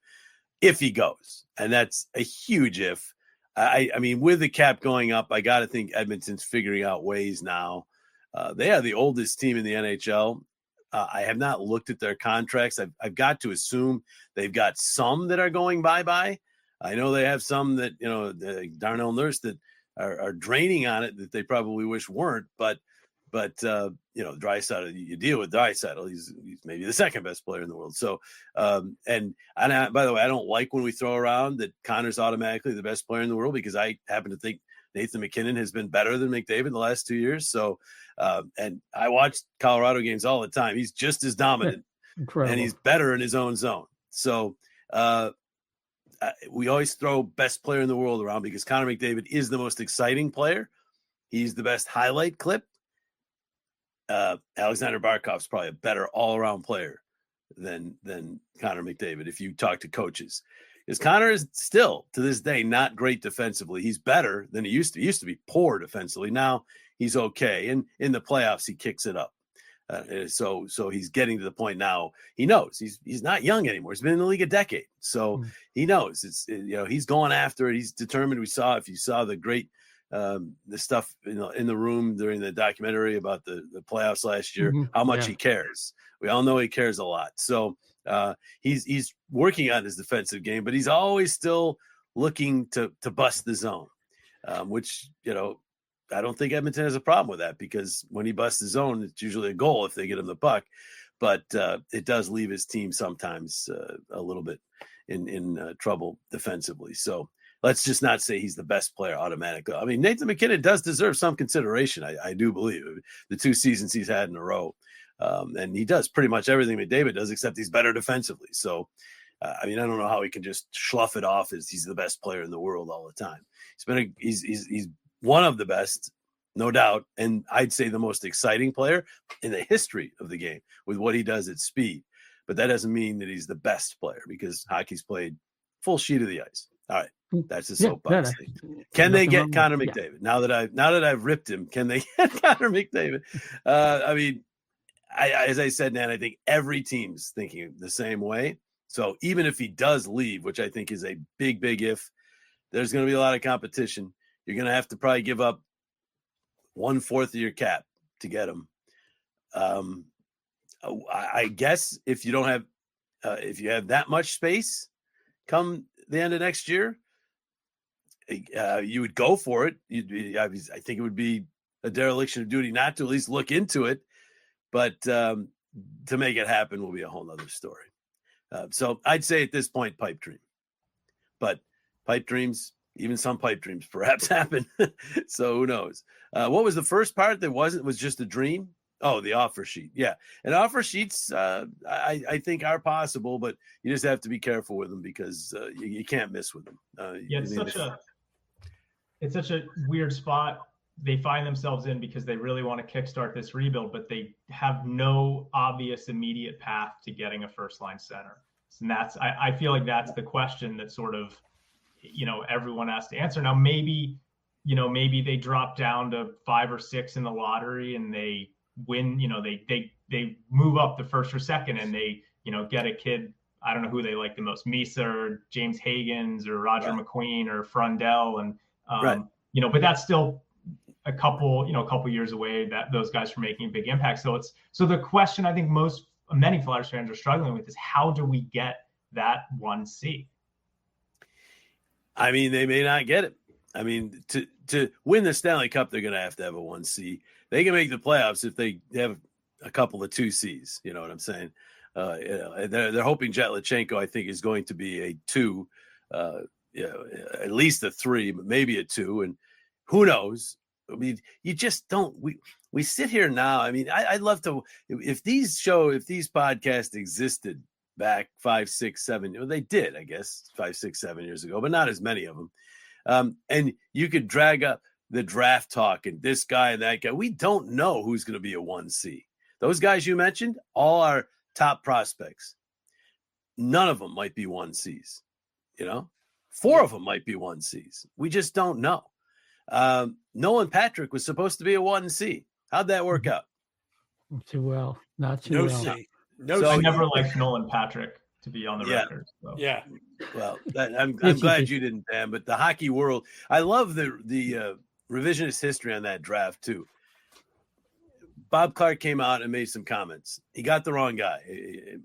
if he goes. And that's a huge if. I mean, with the cap going up, I got to think Edmonton's figuring out ways now. They are the oldest team in the NHL. I have not looked at their contracts. I've got to assume they've got some that are going bye-bye. I know they have some that, Darnell Nurse that are draining on it that they probably wish weren't. But Draisaitl, you deal with Draisaitl. He's maybe the second best player in the world. So, and by the way, I don't like when we throw around that Connor's automatically the best player in the world, because I happen to think Nathan MacKinnon has been better than McDavid the last 2 years. So, and I watch Colorado games all the time. He's just as dominant and he's better in his own zone. So, we always throw best player in the world around because Connor McDavid is the most exciting player. He's the best highlight clip. Alexander Barkov's probably a better all-around player than Connor McDavid if you talk to coaches. Because Connor is still, to this day, not great defensively. He's better than he used to. He used to be poor defensively. Now he's okay. And in the playoffs, he kicks it up. So he's getting to the point now. He knows he's not young anymore. He's been in the league a decade. So he knows he's going after it. He's determined. If you saw the great the stuff in the room during the documentary about the playoffs last year, how much he cares. We all know he cares a lot. So he's working on his defensive game, but he's always still looking to bust the zone, which, I don't think Edmonton has a problem with that, because when he busts the zone, it's usually a goal if they get him the puck. But it does leave his team sometimes a little bit in trouble defensively. So let's just not say he's the best player automatically. I mean, Nathan MacKinnon does deserve some consideration. I do believe the 2 seasons he's had in a row. And he does pretty much everything McDavid does, except he's better defensively. So, I don't know how he can just slough it off as he's the best player in the world all the time. He's one of the best, no doubt. And I'd say the most exciting player in the history of the game with what he does at speed. But that doesn't mean that he's the best player, because hockey's played full sheet of the ice. All right. That's the soapbox thing. Can they get Connor McDavid? Now that I've ripped him, can they get Connor McDavid? As I said, Nan, I think every team's thinking the same way. So even if he does leave, which I think is a big, big if, there's going to be a lot of competition. You're going to have to probably give up 1/4 of your cap to get him. I guess if you don't have, if you have that much space come the end of next year, you would go for it. I think it would be a dereliction of duty not to at least look into it. But to make it happen will be a whole nother story. So I'd say at this point, pipe dream. But pipe dreams Even some pipe dreams perhaps happen. So who knows? What was the first part that was just a dream? Oh, the offer sheet. Yeah. And offer sheets, I think are possible, but you just have to be careful with them because you can't miss with them. It's such a weird spot they find themselves in because they really want to kickstart this rebuild, but they have no obvious immediate path to getting a first line center. And I feel like that's the question that sort of, everyone has to answer. Now, maybe they drop down to 5 or 6 in the lottery and they win, they move up the first or second and they, get a kid. I don't know who they like the most, Misa or James Hagens or Roger McQueen or Frundell. And, but that's still a couple years away that those guys are making a big impact. So the question I think many Flyers fans are struggling with is how do we get that 1C? I mean, they may not get it. I mean, to win the Stanley Cup, they're going to have a 1C. They can make the playoffs if they have a couple of 2Cs. You know what I'm saying? They're hoping Jatlachenko, I think, is going to be a 2, at least a 3, but maybe a 2. And who knows? I mean, you just don't. We sit here now. I mean, I'd love to. If these podcasts existed back 5, 6, 7. They did, I guess, 5, 6, 7 years ago, but not as many of them. And you could drag up the draft talk and this guy and that guy. We don't know who's going to be a 1C. Those guys you mentioned, all are top prospects. None of them might be 1Cs. 4 of them might be 1Cs. We just don't know. Nolan Patrick was supposed to be a 1C. How'd that work out? Not too well. Not too No well. C. I never liked Nolan Patrick, to be on the record. So. Yeah. Well, I'm glad you didn't, Dan. But the hockey world, I love the revisionist history on that draft too. Bob Clark came out and made some comments. He got the wrong guy.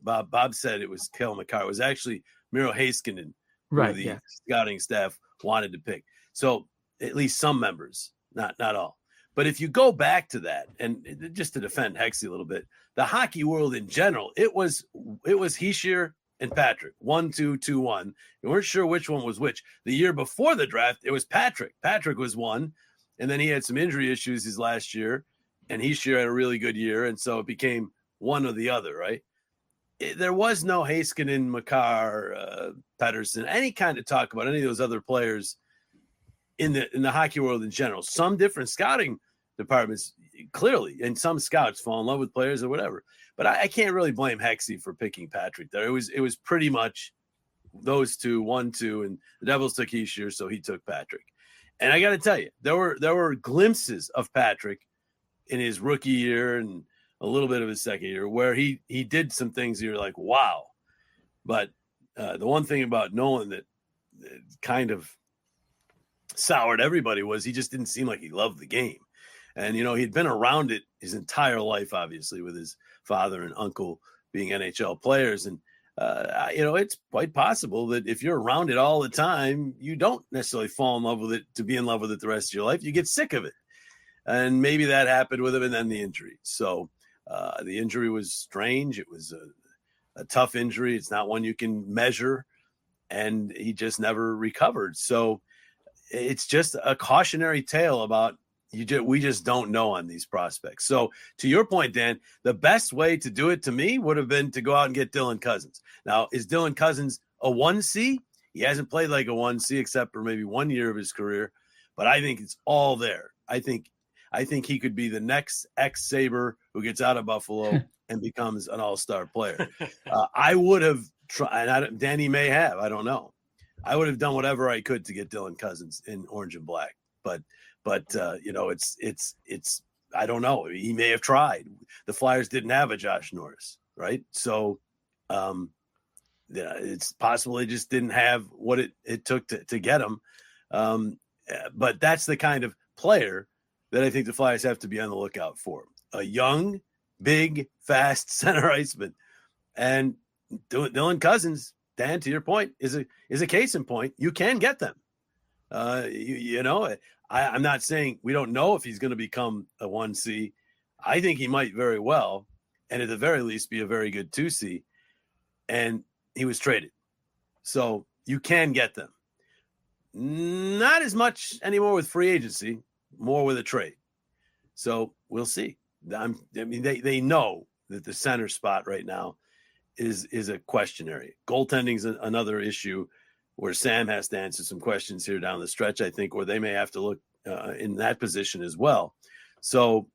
Bob said it was Kel McCarr. It was actually Miro Heiskanen, who the scouting staff wanted to pick. So at least some members, not all. But if you go back to that, and just to defend Hexie a little bit, the hockey world in general, it was Hischier and Patrick, 1-2, 2-1. We weren't sure which one was which. The year before the draft, it was Patrick. Patrick was 1, and then he had some injury issues his last year, and Hischier had a really good year, and so it became one or the other, right? There was no Heiskanen, Makar, Pettersson, any kind of talk about any of those other players in the hockey world in general. Some different scouting departments, clearly, and some scouts fall in love with players or whatever. But I can't really blame Hexie for picking Patrick there. It was pretty much those two, 1, 2, and the Devils took Hischier, so he took Patrick. And I got to tell you, there were glimpses of Patrick in his rookie year and a little bit of his second year where he did some things you're like, wow. But the one thing about Nolan that kind of soured everybody was he just didn't seem like he loved the game. And, he'd been around it his entire life, obviously, with his father and uncle being NHL players. And, it's quite possible that if you're around it all the time, you don't necessarily fall in love with it to be in love with it the rest of your life. You get sick of it. And maybe that happened with him and then the injury. So the injury was strange. It was a tough injury. It's not one you can measure. And he just never recovered. So it's just a cautionary tale about we just don't know on these prospects. So to your point, Dan, the best way to do it to me would have been to go out and get Dylan Cousins. Now, is Dylan Cousins a 1C? He hasn't played like a 1C except for maybe 1 year of his career, but I think it's all there. I think he could be the next ex-Sabre who gets out of Buffalo and becomes an all-star player. I would have tried, and Danny may have, I don't know. I would have done whatever I could to get Dylan Cousins in orange and black, but it's I don't know. He may have tried. The Flyers didn't have a Josh Norris, right? So, it's possible they just didn't have what it took to get him. But that's the kind of player that I think the Flyers have to be on the lookout for. A young, big, fast center iceman, and Dylan Cousins. Dan, to your point, is a case in point. You can get them. I'm not saying we don't know if he's going to become a 1C. I think he might very well, and at the very least be a very good 2C. And he was traded. So you can get them. Not as much anymore with free agency, more with a trade. So we'll see. They know that the center spot right now is a question area. Goaltending is another issue where Sam has to answer some questions here down the stretch, I think, or they may have to look in that position as well. So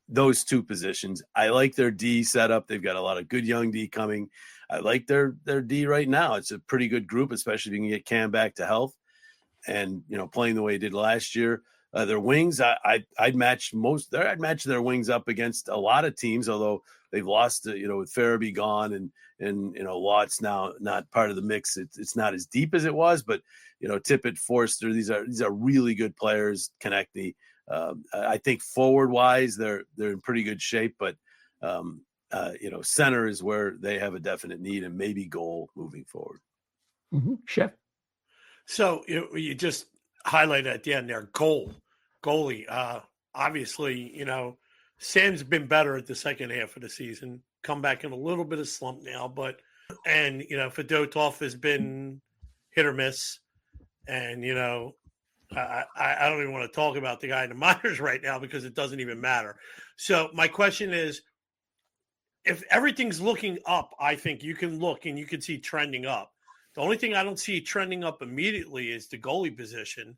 those two positions, I like their D setup. They've got a lot of good young D coming. I like their D right now. It's a pretty good group, especially if you can get Cam back to health and, playing the way he did last year. Their wings, I'd match their wings up against a lot of teams, although they've lost, with Farabee gone and Lott's now not part of the mix. It's not as deep as it was, but Tippett, Forster, these are really good players. Konechny, I think forward wise they're in pretty good shape, but center is where they have a definite need, and maybe goal moving forward. Mm-hmm. Chef. So you just highlighted at the end there, goalie. Obviously, Sam's been better at the second half of the season, come back in a little bit of slump now, and Fedotov has been hit or miss. And, I don't even want to talk about the guy in the minors right now because it doesn't even matter. So my question is, if everything's looking up, I think you can look and you can see trending up. The only thing I don't see trending up immediately is the goalie position.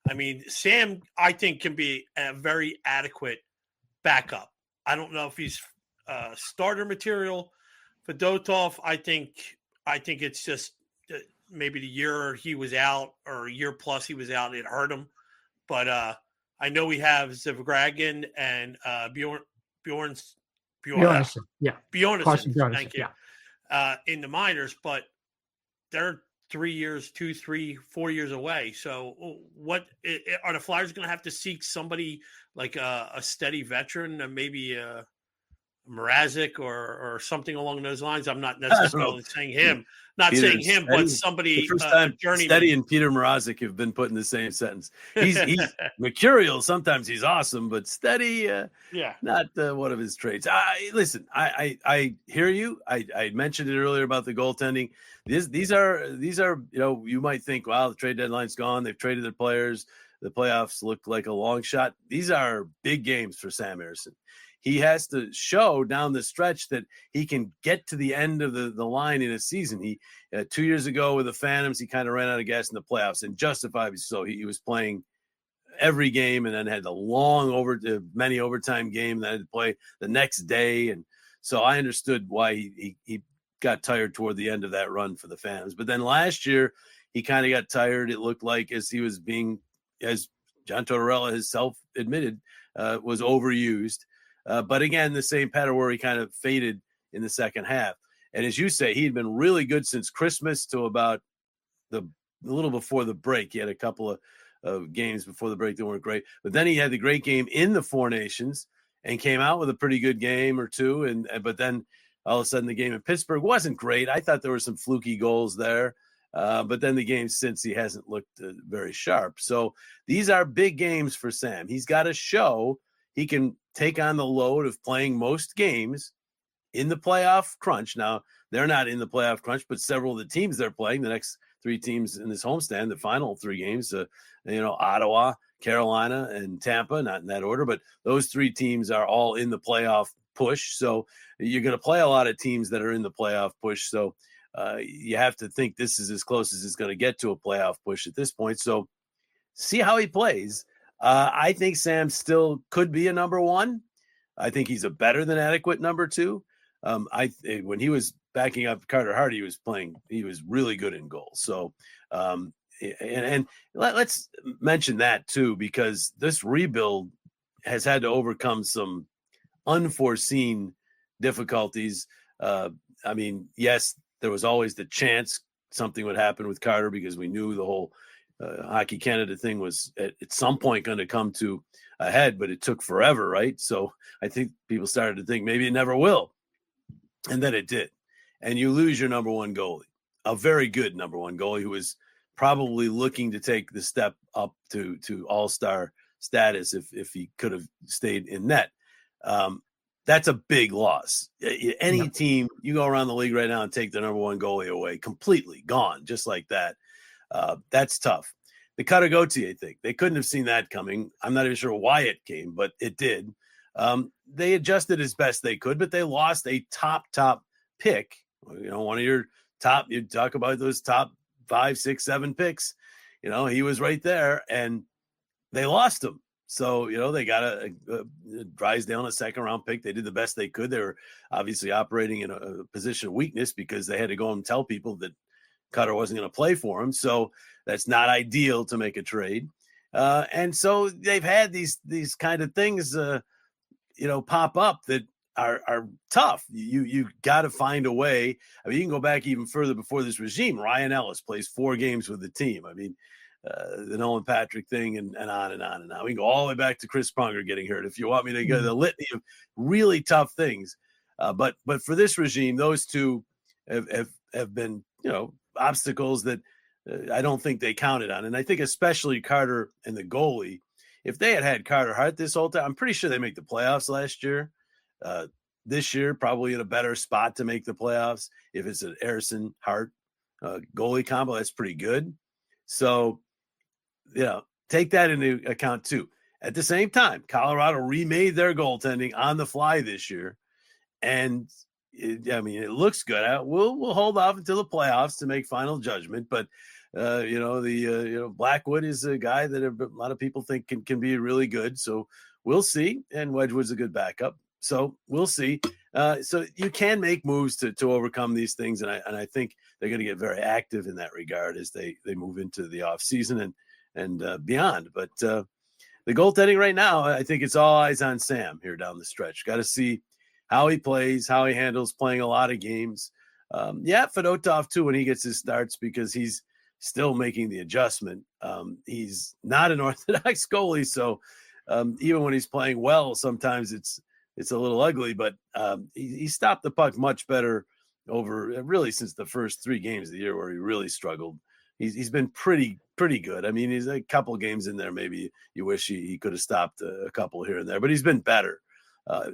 I mean, Sam, I think, can be a very adequate backup. I don't know if he's starter material. Fedotov, I think it's just maybe the year he was out or a year plus he was out, it hurt him. But I know we have Zivgragan and Bjornsson. Thank you. Yeah. In the minors, but they're 3 years, 2, 3, 4 years away. So what are the Flyers going to have to seek somebody like a steady veteran, maybe Mrazek or something along those lines? I'm not necessarily saying him, but somebody journeyman. Steady and Peter Mrazek have been put in the same sentence. He's mercurial. Sometimes he's awesome, but steady, not one of his traits. Listen, I hear you. I mentioned it earlier about the goaltending. These are you might think, wow, the trade deadline's gone. They've traded their players. The playoffs look like a long shot. These are big games for Sam Ersson. He has to show down the stretch that he can get to the end of the line in a season. He 2 years ago with the Phantoms, he kind of ran out of gas in the playoffs, and justifiably so. He was playing every game and then had many overtime game that had to play the next day. And so I understood why he got tired toward the end of that run for the Phantoms. But then last year, he kind of got tired. It looked like as John Tortorella has self-admitted, was overused. But again, the same pattern where he kind of faded in the second half. And as you say, he had been really good since Christmas to about a little before the break. He had a couple of games before the break that weren't great. But then he had the great game in the Four Nations and came out with a pretty good game or two. But then all of a sudden the game in Pittsburgh wasn't great. I thought there were some fluky goals there. But then the game since, he hasn't looked very sharp. So these are big games for Sam. He's got to show he can take on the load of playing most games in the playoff crunch. Now, they're not in the playoff crunch, but several of the teams they're playing, the next three teams in this homestand, the final three games, Ottawa, Carolina, and Tampa, not in that order, but those three teams are all in the playoff push. So you're going to play a lot of teams that are in the playoff push. So you have to think this is as close as it's going to get to a playoff push at this point. So see how he plays. I think Sam still could be a number one. I think he's a better than adequate number two. When he was backing up Carter Hart, he was really good in goal. So, and let's mention that too, because this rebuild has had to overcome some unforeseen difficulties. Yes, there was always the chance something would happen with Carter because we knew the whole Hockey Canada thing was at some point going to come to a head, but it took forever, right? So I think people started to think maybe it never will. And then it did. And you lose your number one goalie, a very good number one goalie who was probably looking to take the step up to all-star status if he could have stayed in net. That's a big loss. Any team, you go around the league right now and take the number one goalie away, completely gone, just like that. That's tough. the Cutter Gauthier thing. They couldn't have seen that coming. I'm not even sure why it came, but it did. They adjusted as best they could, but they lost a top pick. One of your top, you talk about those top 5, 6, 7 picks, he was right there and they lost him. So, they got a Drysdale, a second round pick. They did the best they could. They were obviously operating in a position of weakness because they had to go and tell people that Cutter wasn't going to play for him. So that's not ideal to make a trade. And so they've had these kind of things, pop up that are tough. You got to find a way. I mean, you can go back even further before this regime. Ryan Ellis plays 4 games with the team. I mean, the Nolan Patrick thing and on and on and on. We can go all the way back to Chris Pronger getting hurt if you want me to go the litany of really tough things. But for this regime, those two have been, obstacles that I don't think they counted on. And I think especially Carter and the goalie, if they had Carter Hart this whole time, I'm pretty sure they make the playoffs last year. This year, probably in a better spot to make the playoffs. If it's an Harrison Hart goalie combo, that's pretty good. So, take that into account too. At the same time, Colorado remade their goaltending on the fly this year. And it looks good. We'll hold off until the playoffs to make final judgment. But, Blackwood is a guy that a lot of people think can be really good. So we'll see. And Wedgwood's a good backup. So we'll see. So you can make moves to overcome these things. And I think they're going to get very active in that regard as they move into the off season and beyond. But the goaltending right now, I think it's all eyes on Sam here down the stretch. Got to see how he plays, how he handles playing a lot of games. Fedotov too, when he gets his starts, because he's still making the adjustment. He's not an orthodox goalie. So even when he's playing well, sometimes it's a little ugly, but he stopped the puck much better over really since the first 3 games of the year where he really struggled. He's been pretty good. I mean, he's a couple games in there. Maybe you wish he could have stopped a couple here and there, but he's been better.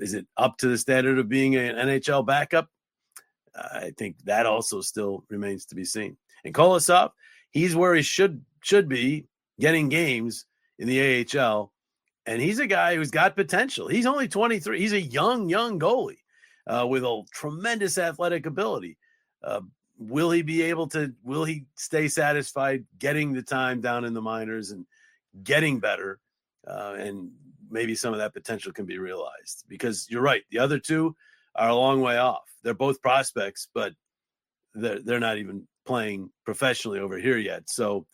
Is it up to the standard of being an NHL backup? I think that also still remains to be seen. And Kolosov, he's where he should be getting games in the AHL. And he's a guy who's got potential. He's only 23. He's a young goalie with a tremendous athletic ability. Will he stay satisfied getting the time down in the minors and getting better? And maybe some of that potential can be realized, because you're right. The other two are a long way off. They're both prospects, but they're not even playing professionally over here yet. So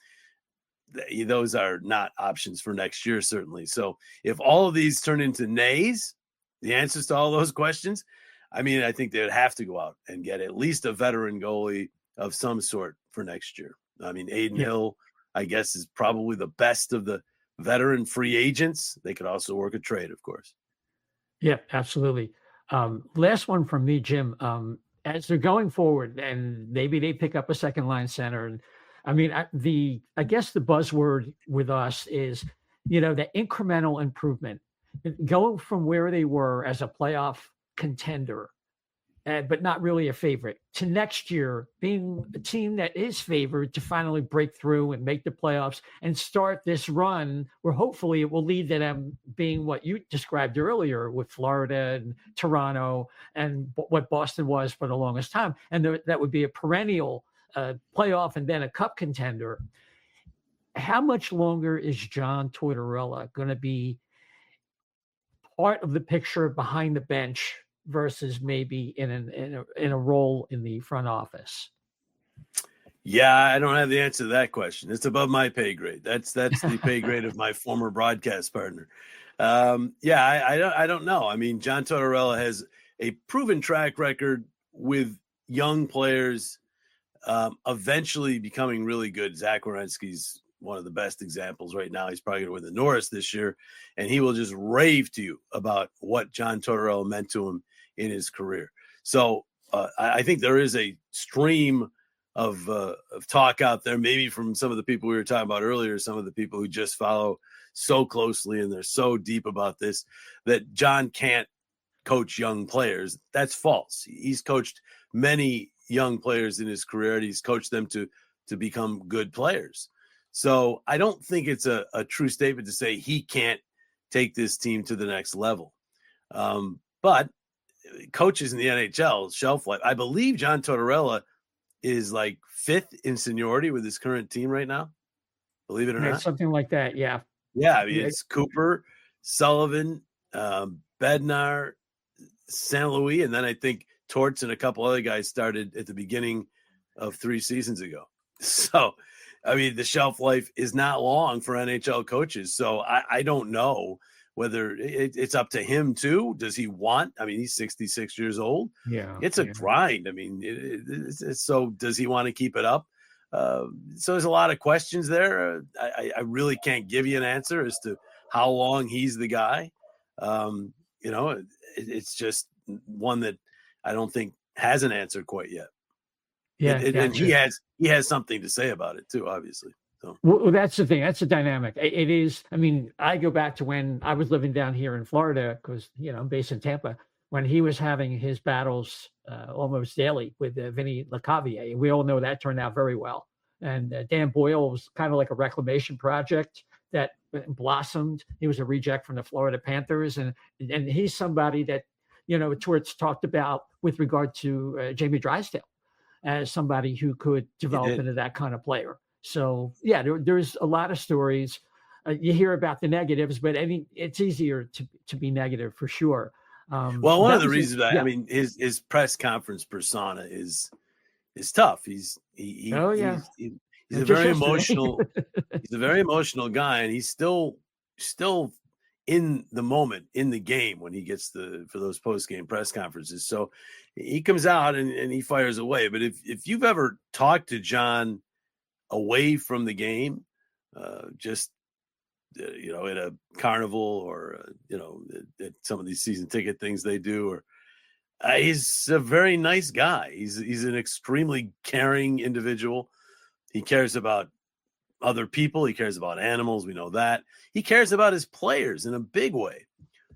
those are not options for next year, certainly. So if all of these turn into nays, the answers to all those questions, I mean, I think they would have to go out and get at least a veteran goalie of some sort for next year. I mean, Aiden Hill, I guess, is probably the best of the veteran free agents. They could also work a trade, of course. Yeah, absolutely. Last one from me, Jim. As they're going forward, and maybe they pick up a second line center, and I mean, I guess the buzzword with us is, the incremental improvement, going from where they were as a playoff contender, but not really a favorite, to next year being a team that is favored to finally break through and make the playoffs and start this run where hopefully it will lead to them being what you described earlier with Florida and Toronto and what Boston was for the longest time. And that would be a perennial playoff and then a cup contender. How much longer is John Tortorella going to be part of the picture behind the bench versus maybe in a role in the front office? Yeah, I don't have the answer to that question. It's above my pay grade. That's the pay grade of my former broadcast partner. I don't know. I mean, John Tortorella has a proven track record with young players eventually becoming really good. Zach Werenski's one of the best examples right now. He's probably going to win the Norris this year, and he will just rave to you about what John Tortorella meant to him in his career. So I think there is a stream of talk out there, maybe from some of the people we were talking about earlier, some of the people who just follow so closely and they're so deep about this, that John can't coach young players. That's false. He's coached many young players in his career, and he's coached them to become good players. So I don't think it's a true statement to say he can't take this team to the next level. But coaches in the NHL shelf life, I believe John Tortorella is like 5th in seniority with his current team right now. Believe it or not. Something like that. Yeah. Yeah. I mean, it's Cooper, Sullivan, Bednar, St. Louis. And then I think Torts and a couple other guys started at the beginning of 3 seasons ago. So, I mean, the shelf life is not long for NHL coaches. So I don't know whether it's up to him too. Does he want? I mean, he's 66 years old. Yeah, it's a grind. I mean, so does he want to keep it up? So there's a lot of questions there. I really can't give you an answer as to how long he's the guy. It's just one that I don't think has an answer quite yet. Yeah, and he has something to say about it too, obviously. So. Well, that's the thing. That's the dynamic. It is. I mean, I go back to when I was living down here in Florida because, I'm based in Tampa, when he was having his battles almost daily with Vinny Lecavalier. And we all know that turned out very well. And Dan Boyle was kind of like a reclamation project that blossomed. He was a reject from the Florida Panthers. And he's somebody that, Torts talked about with regard to Jamie Drysdale as somebody who could develop into that kind of player. So, yeah, there's a lot of stories. You hear about the negatives, but it's easier to be negative for sure. Well, one of the reasons I mean, his press conference persona is tough. He's a very emotional. He's a very emotional guy, and he's still in the moment, in the game when he gets for those post-game press conferences. So he comes out and he fires away. But if you've ever talked to John away from the game, just at a carnival or at some of these season ticket things they do, or he's a very nice guy. He's an extremely caring individual. He cares about other people. He cares about animals. We know that. He cares about his players in a big way.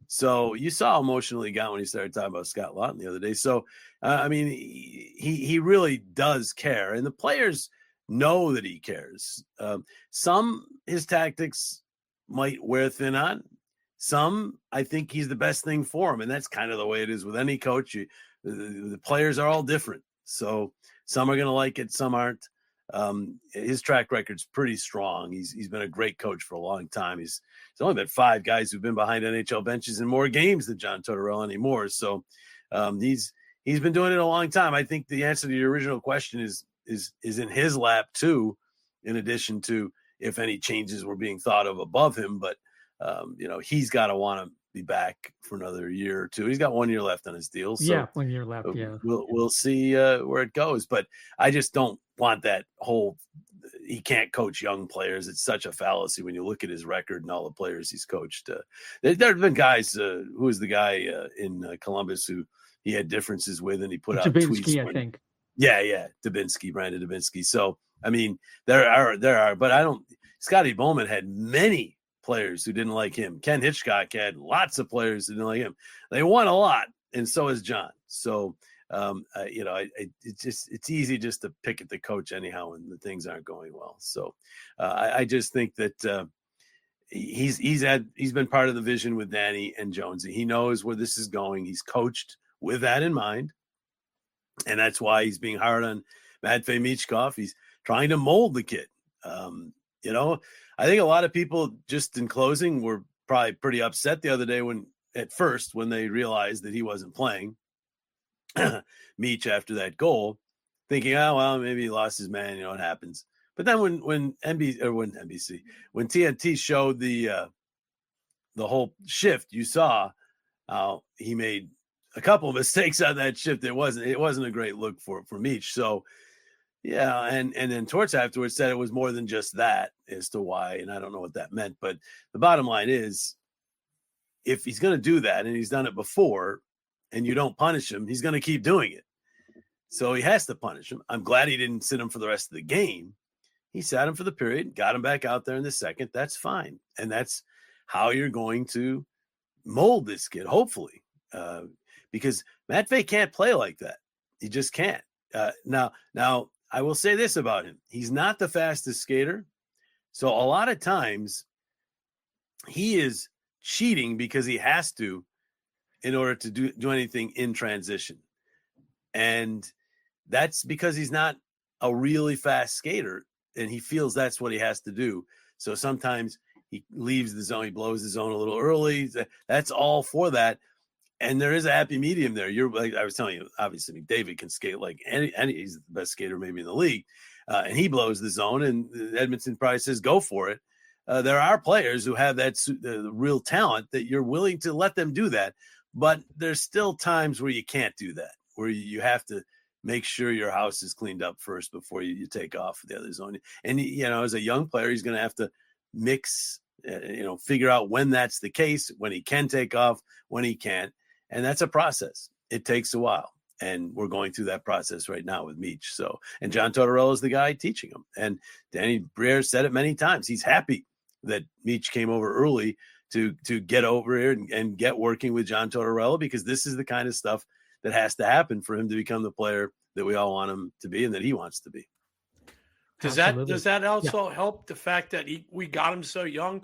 So you saw how emotional he got when he started talking about Scott Laughton the other day. So I mean, he really does care, and the players know that he cares. Some his tactics might wear thin on. Some, I think he's the best thing for him. And that's kind of the way it is with any coach. The players are all different. So some are going to like it. Some aren't. His track record's pretty strong. He's been a great coach for a long time. He's only been 5 guys who've been behind NHL benches in more games than John Tortorella anymore. So he's been doing it a long time. I think the answer to your original question is in his lap too, in addition to if any changes were being thought of above him. But, he's got to want to be back for another year or two. He's got 1 year left on his deal. So 1 year left. Yeah. We'll see where it goes. But I just don't want that whole, he can't coach young players. It's such a fallacy when you look at his record and all the players he's coached. There have been guys, who was the guy in Columbus who he had differences with, and he put out tweets. I think. Yeah, Brandon Dubinsky. So, I mean, there are, but Scotty Bowman had many players who didn't like him. Ken Hitchcock had lots of players who didn't like him. They won a lot, and so has John. So, it's easy just to pick at the coach anyhow when the things aren't going well. So, I just think that he's been part of the vision with Danny and Jonesy. He knows where this is going. He's coached with that in mind. And that's why he's being hard on Matvei Michkov. He's trying to mold the kid. I think a lot of people, just in closing, were probably pretty upset the other day when they realized that he wasn't playing Meach after that goal, thinking, oh, well, maybe he lost his man. It happens. But then when TNT showed the whole shift, you saw how he made a couple of mistakes on that shift. It wasn't a great look for Meach. So, yeah, and then Torts afterwards said it was more than just that as to why, and I don't know what that meant. But the bottom line is, if he's going to do that, and he's done it before, and you don't punish him, he's going to keep doing it. So he has to punish him. I'm glad he didn't sit him for the rest of the game. He sat him for the period, got him back out there in the second. That's fine. And that's how you're going to mold this kid, hopefully. Because Matvei can't play like that. He just can't. Now, I will say this about him. He's not the fastest skater, So a lot of times he is cheating because he has to in order to do anything in transition. And that's because he's not a really fast skater, and he feels that's what he has to do. So sometimes he leaves the zone, he blows the zone a little early. That's all for that. And there is a happy medium there. You're like I was telling you, obviously David can skate like any he's the best skater maybe in the league. And he blows the zone, and Edmonton probably says, go for it. There are players who have that the real talent that you're willing to let them do that. But there's still times where you can't do that, where you have to make sure your house is cleaned up first before you take off the other zone. And, as a young player, he's going to have to mix, figure out when that's the case, when he can take off, when he can't. And that's a process. It takes a while. And we're going through that process right now with Meech. And John Tortorella is the guy teaching him. And Danny Briere said it many times. He's happy that Meech came over early to get over here and get working with John Tortorella, because this is the kind of stuff that has to happen for him to become the player that we all want him to be and that he wants to be. Does that also help the fact that we got him so young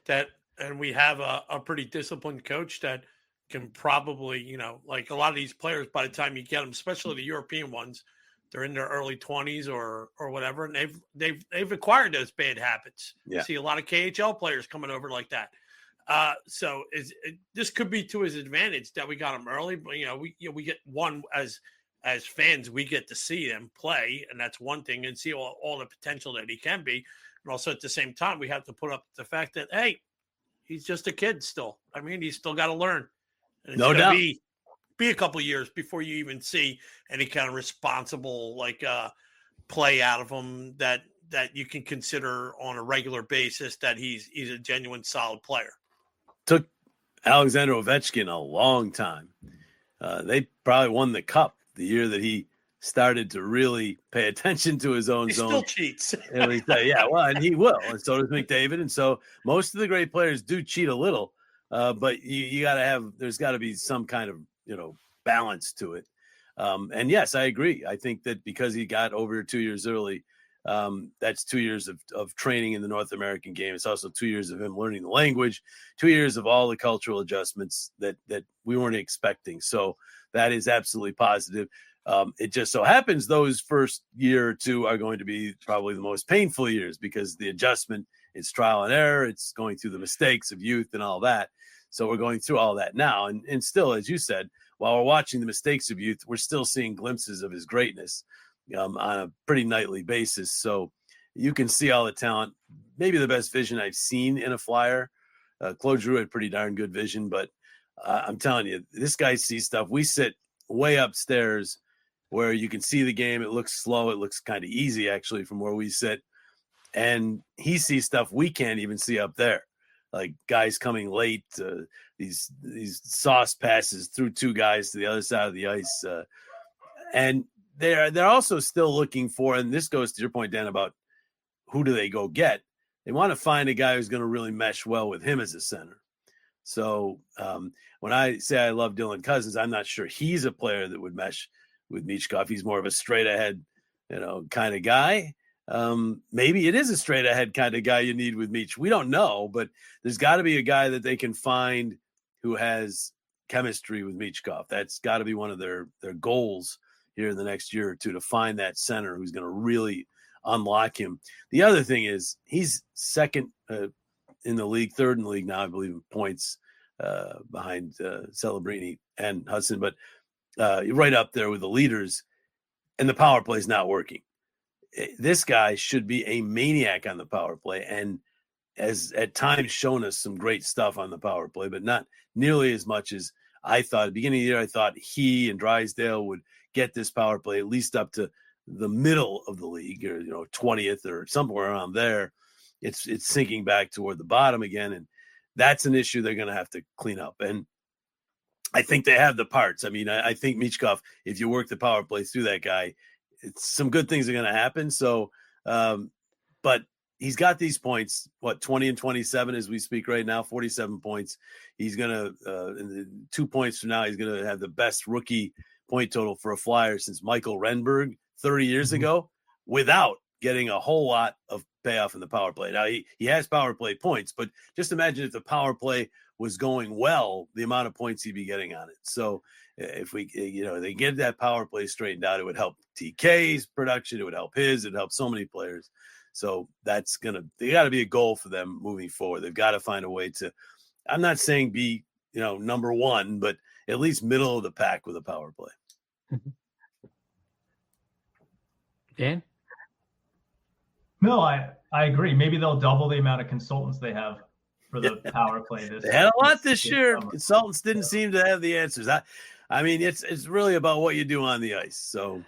and we have a pretty disciplined coach that can probably, like a lot of these players, by the time you get them, especially the European ones, they're in their early 20s or whatever, and they've acquired those bad habits. Yeah. See a lot of KHL players coming over like that. So this could be to his advantage that we got him early, but we get one as fans, we get to see him play, and that's one thing, and see all the potential that he can be. And also at the same time, we have to put up the fact that, hey, he's just a kid still. I mean, he's still got to learn. And it's no doubt. Be a couple of years before you even see any kind of responsible play out of him that you can consider on a regular basis that he's a genuine solid player. Took Alexander Ovechkin a long time. They probably won the cup the year that he started to really pay attention to his own zone. Still cheats. And he will, and so does McDavid. And so most of the great players do cheat a little, but you got to there's got to be some kind of balance to it. And yes, I agree. I think that because he got over 2 years early, that's 2 years of training in the North American game. It's also 2 years of him learning the language, 2 years of all the cultural adjustments that we weren't expecting. So that is absolutely positive. It just so happens those first year or two are going to be probably the most painful years, because the adjustment, it's trial and error. It's going through the mistakes of youth and all that. So we're going through all that now. And still, as you said, while we're watching the mistakes of youth, we're still seeing glimpses of his greatness on a pretty nightly basis. So you can see all the talent. Maybe the best vision I've seen in a Flyer. Claude Giroux had pretty darn good vision, but I'm telling you, this guy sees stuff. We sit way upstairs where you can see the game. It looks slow. It looks kind of easy, actually, from where we sit. And he sees stuff we can't even see up there, like guys coming late, these sauce passes through two guys to the other side of the ice. And they're also still looking for, and this goes to your point, Dan, about who do they go get? They want to find a guy who's going to really mesh well with him as a center. So when I say I love Dylan Cousins, I'm not sure he's a player that would mesh with Michkov. He's more of a straight ahead, kind of guy. Maybe it is a straight ahead kind of guy you need with Meech. We don't know, but there's got to be a guy that they can find who has chemistry with Michkov. That's got to be one of their goals here in the next year or two, to find that center who's going to really unlock him. The other thing is he's second in the league, third in the league now, I believe, in points behind Celebrini and Hudson, but you're right up there with the leaders, and the power play is not working. This guy should be a maniac on the power play, and has at times shown us some great stuff on the power play, but not nearly as much as I thought. At the beginning of the year, I thought he and Drysdale would get this power play at least up to the middle of the league, or 20th or somewhere around there. It's sinking back toward the bottom again, and that's an issue they're going to have to clean up. And I think they have the parts. I mean, I think Michkov, if you work the power play through that guy, some good things are going to happen. So, but he's got these points, 20 and 27 as we speak right now, 47 points. He's going to, in 2 points from now, he's going to have the best rookie point total for a Flyer since Michael Renberg 30 years ago, without getting a whole lot of payoff in the power play. Now he has power play points, but just imagine if the power play was going well, the amount of points he'd be getting on it. So if we, they get that power play straightened out, it would help TK's production. It would help his. It'd help so many players. So they got to be a goal for them moving forward. They've got to find a way to, I'm not saying be, number one, but at least middle of the pack with a power play. Dan? No, I agree. Maybe they'll double the amount of consultants they have for the power play. They had a lot this year. Summer. Consultants didn't seem to have the answers. I mean, it's really about what you do on the ice. So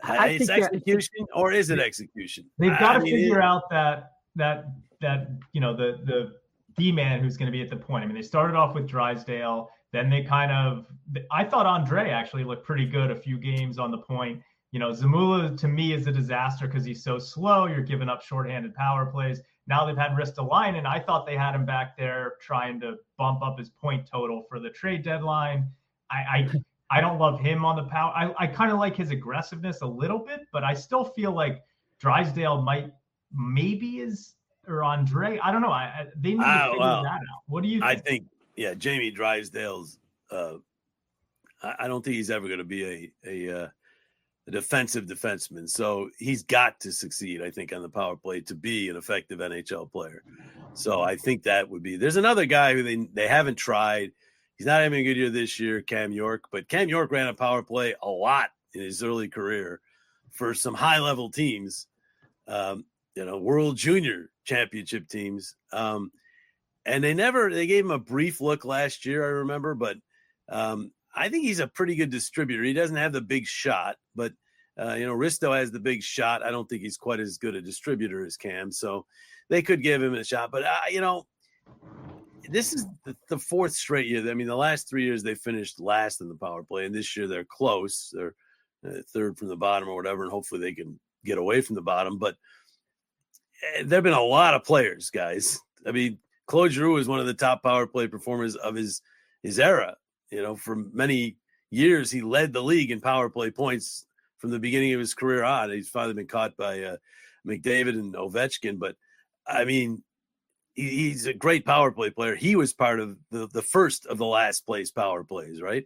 it's execution, or is it execution? They've got to figure out that the D-man who's going to be at the point. I mean, they started off with Drysdale. Then they I thought Andre actually looked pretty good a few games on the point. Zamula to me is a disaster because he's so slow. You're giving up shorthanded power plays. Now they've had Ristolainen. I thought they had him back there trying to bump up his point total for the trade deadline. I don't love him on the power. I kind of like his aggressiveness a little bit, but I still feel like Drysdale or Andre. I don't know. They need to figure that out. What do you think? I think, Jamie Drysdale's. I don't think he's ever going to be a defensive defenseman. So he's got to succeed, I think, on the power play to be an effective NHL player. So I think that would be. There's another guy who they haven't tried. He's not having a good year this year, Cam York, but Cam York ran a power play a lot in his early career for some high-level teams, World Junior Championship teams. And they gave him a brief look last year, I remember, but I think he's a pretty good distributor. He doesn't have the big shot, but Risto has the big shot. I don't think he's quite as good a distributor as Cam, so they could give him a shot. But this is the fourth straight year. I mean, the last 3 years they finished last in the power play, and this year they're close. They're third from the bottom or whatever, and hopefully they can get away from the bottom. But there have been a lot of players, guys. I mean, Claude Giroux is one of the top power play performers of his era. For many years, he led the league in power play points from the beginning of his career on. He's finally been caught by McDavid and Ovechkin. But, I mean, he's a great power play player. He was part of the first of the last place power plays, right?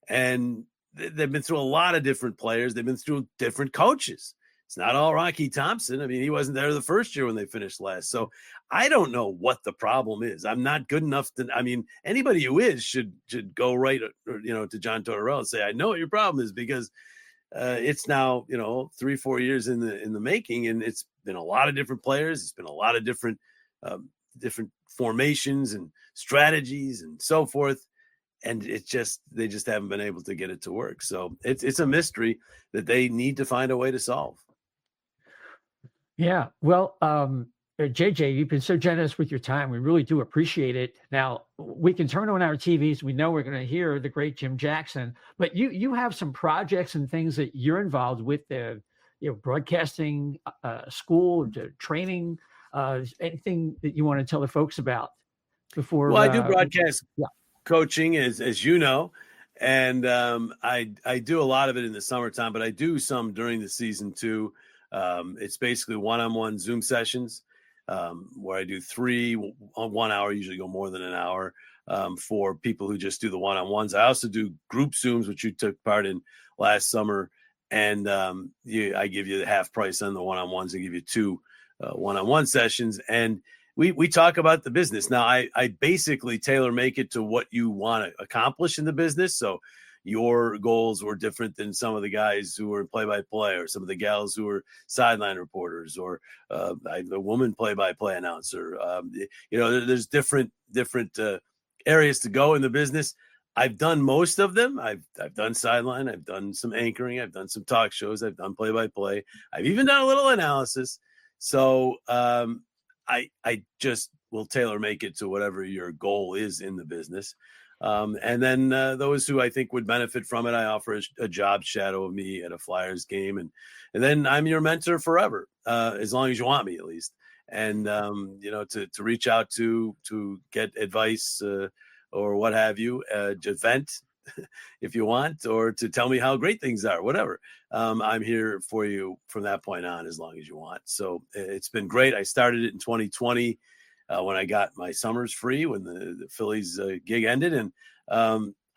And they've been through a lot of different players. They've been through different coaches. It's not all Rocky Thompson. I mean, he wasn't there the first year when they finished last. So I don't know what the problem is. I'm not good enough to. I mean, anybody who is should go right, to John Tortorella and say, I know what your problem is, because it's now 3-4 years in the making, and it's been a lot of different players. It's been a lot of different formations and strategies and so forth. And they just haven't been able to get it to work. So it's a mystery that they need to find a way to solve. Yeah. Well, JJ, you've been so generous with your time. We really do appreciate it. Now, we can turn on our TVs. We know we're going to hear the great Jim Jackson, but you have some projects and things that you're involved with, broadcasting, school, training, anything that you want to tell the folks about before? Well, I do broadcast coaching, as you know, and I do a lot of it in the summertime, but I do some during the season too. It's basically one-on-one Zoom sessions where I do 3 on 1 hour, usually go more than an hour, for people who just do the one-on-ones. I also do group Zooms, which you took part in last summer, and I give you the half price on the one-on-ones. I give you 2 one-on-one sessions, and we talk about the business. Now, I basically tailor make it to what you want to accomplish in the business. So your goals were different than some of the guys who were play-by-play, or some of the gals who were sideline reporters, or a woman play-by-play announcer. There's different areas to go in the business. I've done most of them. I've done sideline. I've done some anchoring. I've done some talk shows. I've done play-by-play. I've even done a little analysis. So I just will tailor make it to whatever your goal is in the business. And then those who I think would benefit from it, I offer a job shadow of me at a Flyers game. And then I'm your mentor forever, as long as you want me, at least. And, to reach out to get advice or what have you, to vent. if you want, or to tell me how great things are, whatever. I'm here for you from that point on, as long as you want. So it's been great. I started it in 2020 when I got my summers free when the Phillies gig ended. And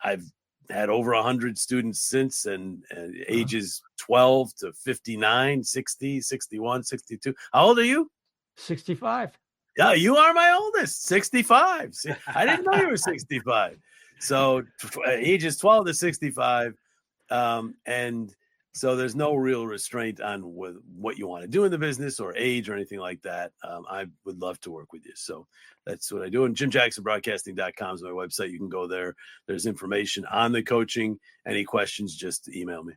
I've had over 100 students since, and ages 12 to 59, 60, 61, 62. How old are you? 65. Yeah, you are my oldest, 65. See, I didn't know you were 65. So ages 12 to 65. And so there's no real restraint on what you want to do in the business or age or anything like that. I would love to work with you. So that's what I do. And JimJacksonBroadcasting.com is my website. You can go there. There's information on the coaching. Any questions, just email me.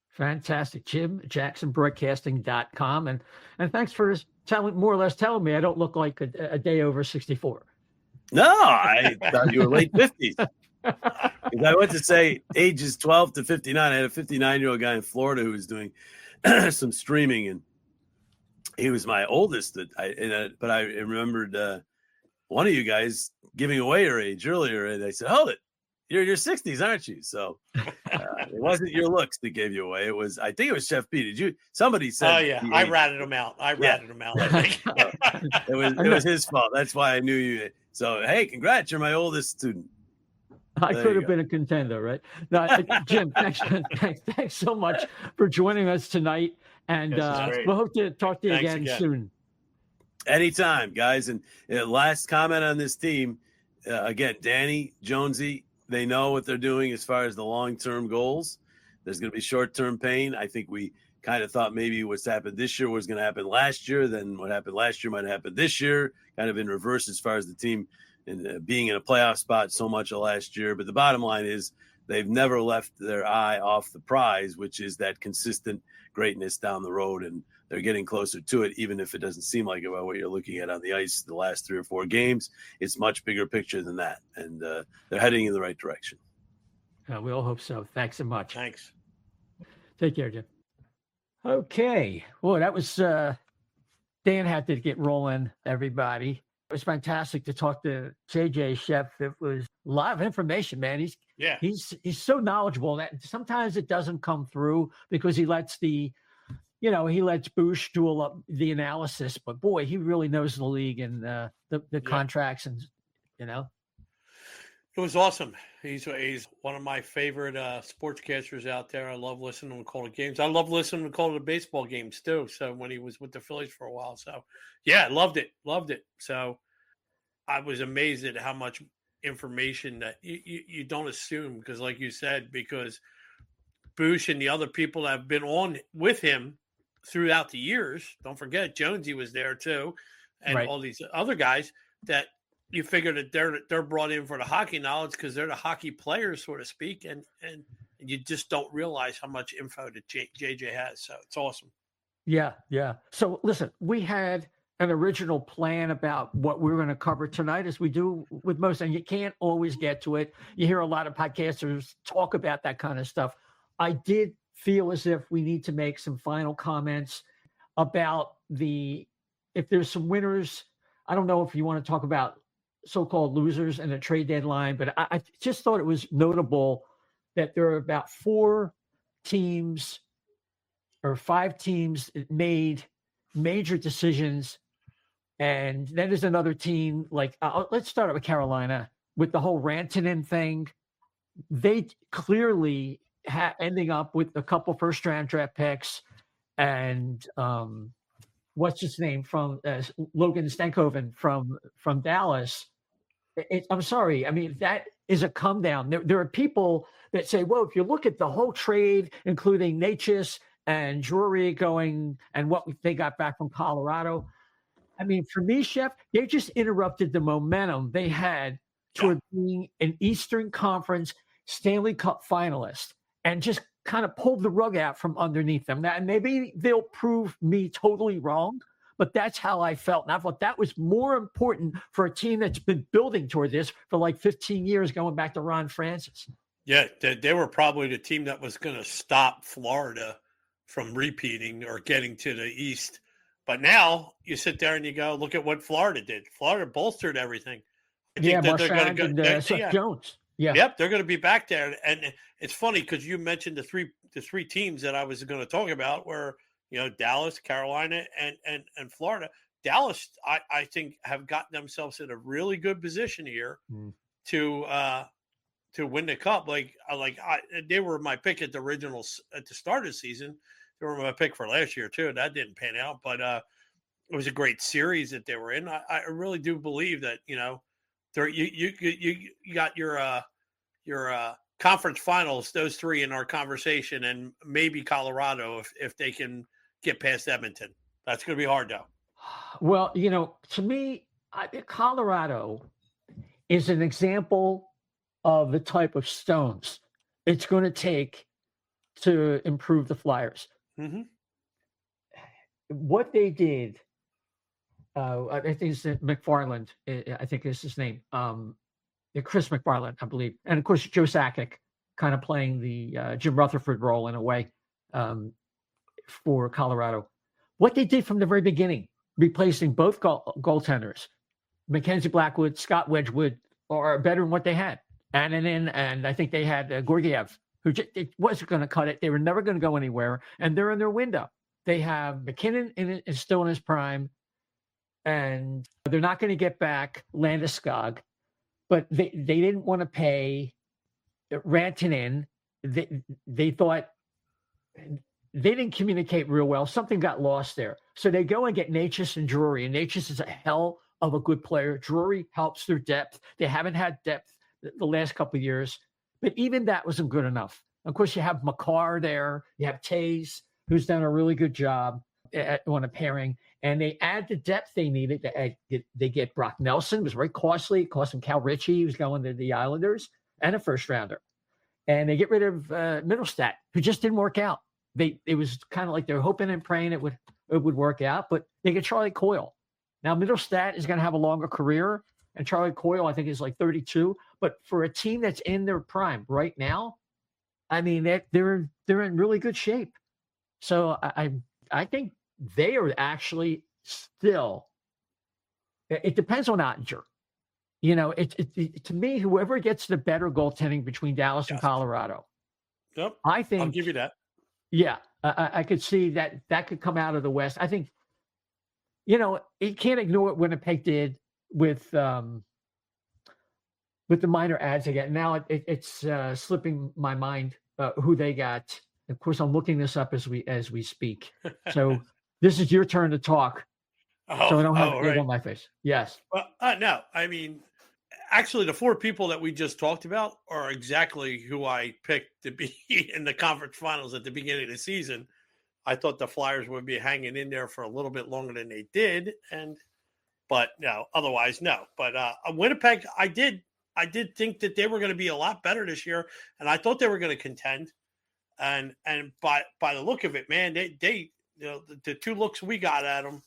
Fantastic. JimJacksonBroadcasting.com. And thanks for more or less telling me I don't look like a day over 64. No, I thought you were late 50s. If I went to say ages 12 to 59, I had a 59-year-old guy in Florida who was doing some streaming, and he was my oldest. But I remembered one of you guys giving away your age earlier, and I said, "Hold it, you're in your 60s, aren't you?" So it wasn't your looks that gave you away. I think it was Chef P. Did you? Somebody said. Oh yeah, I ratted him out. I think it was his fault. That's why I knew you. So hey, congrats! You're my oldest student. I could have been a contender, right? No, Jim, thanks so much for joining us tonight. And we'll hope to talk to you again soon. Anytime, guys. And last comment on this team, again, Danny, Jonesy, they know what they're doing as far as the long-term goals. There's going to be short-term pain. I think we kind of thought maybe what's happened this year was going to happen last year. Then what happened last year might happen this year, kind of in reverse as far as the team and being in a playoff spot so much of last year. But the bottom line is they've never left their eye off the prize, which is that consistent greatness down the road. And they're getting closer to it, even if it doesn't seem like it by what you're looking at on the ice the last 3 or 4 games. It's much bigger picture than that. And they're heading in the right direction. We all hope so. Thanks so much. Thanks. Take care, Jim. Okay. Well, that was Dan had to get rolling, everybody. It was fantastic to talk to JJ, Chef. It was a lot of information, man. He's so knowledgeable that sometimes it doesn't come through because he lets Bush do the analysis. But boy, he really knows the league and the contracts and It was awesome. He's one of my favorite sportscasters out there. I love listening to him call the games. I love listening to him call the baseball games too. So when he was with the Phillies for a while. So yeah, loved it. So I was amazed at how much information that you don't assume, because like you said, because Bush and the other people that have been on with him throughout the years, don't forget Jonesy was there too, and all these other guys that you figure that they're brought in for the hockey knowledge because they're the hockey players, so to speak, and you just don't realize how much info that JJ has. So it's awesome. Yeah. So listen, we had an original plan about what we're going to cover tonight, as we do with most, and you can't always get to it. You hear a lot of podcasters talk about that kind of stuff. I did feel as if we need to make some final comments about if there's some winners. I don't know if you want to talk about so-called losers and a trade deadline, but I just thought it was notable that there are about 4 teams or 5 teams that made major decisions. And then there's another team like, let's start with Carolina with the whole Rantanen thing. They clearly ending up with a couple first-round draft picks and what's his name from Logan Stankoven from Dallas. I'm sorry. I mean, that is a come down. There are people that say, well, if you look at the whole trade, including Natchez and Drury going and what they got back from Colorado. I mean, for me, Chef, they just interrupted the momentum they had toward being an Eastern Conference Stanley Cup finalist and just kind of pulled the rug out from underneath them. Now, maybe they'll prove me totally wrong, but that's how I felt. And I thought that was more important for a team that's been building toward this for like 15 years, going back to Ron Francis. Yeah, they were probably the team that was going to stop Florida from repeating or getting to the East. But now you sit there and you go, look at what Florida did. Florida bolstered everything. Marchand and Seth Jones. Yeah. Yep, they're going to be back there, and it's funny because you mentioned the three teams that I was going to talk about were Dallas, Carolina, and Florida. Dallas, I think, have gotten themselves in a really good position here to win the cup. They were my pick at the start of the season. They were my pick for last year too. That didn't pan out, but it was a great series that they were in. I really do believe that you got your conference finals, those three in our conversation, and maybe Colorado if they can get past Edmonton. That's going to be hard though. Well, to me, Colorado is an example of the type of stones it's going to take to improve the Flyers. Mm-hmm. What they did, I think it's McFarland, I think is his name, Chris McFarland, I believe. And of course, Joe Sakic kind of playing the Jim Rutherford role in a way for Colorado. What they did from the very beginning, replacing both goaltenders, Mackenzie Blackwood, Scott Wedgwood, are better than what they had. And I think they had Gorgiev, who it wasn't going to cut it. They were never going to go anywhere, and they're in their window. They have McKinnon is still in his prime, and they're not going to get back Landeskog, but they didn't want to pay Rantanen. They thought they didn't communicate real well. Something got lost there. So they go and get Natchez and Drury, and Natchez is a hell of a good player. Drury helps their depth. They haven't had depth the last couple of years, but even that wasn't good enough. Of course, you have Makar there. You have Tays, who's done a really good job on a pairing, and they add the depth they needed. They get Brock Nelson. It was very costly. It cost them Cal Ritchie, who's going to the Islanders, and a first rounder. And they get rid of Middlestat, who just didn't work out. It was kind of like they're hoping and praying it would work out, but they get Charlie Coyle. Now Middlestat is going to have a longer career, and Charlie Coyle, I think, is like 32. But for a team that's in their prime right now, I mean, they're in really good shape. So I think they are actually still. It depends on Ottinger. To me, whoever gets the better goaltending between Dallas and Colorado. Yep. I think I'll give you that. Yeah, I could see that could come out of the West. I think, you can't ignore what Winnipeg did with the minor ads again. Now it's slipping my mind who they got. Of course, I'm looking this up as we speak. So this is your turn to talk. So I don't have it on my face. Yes. Well, no, I mean, actually, the four people that we just talked about are exactly who I picked to be in the conference finals at the beginning of the season. I thought the Flyers would be hanging in there for a little bit longer than they did, but no, otherwise no. But Winnipeg, I did think that they were going to be a lot better this year, and I thought they were going to contend. And by the look of it, man, they the two looks we got at them,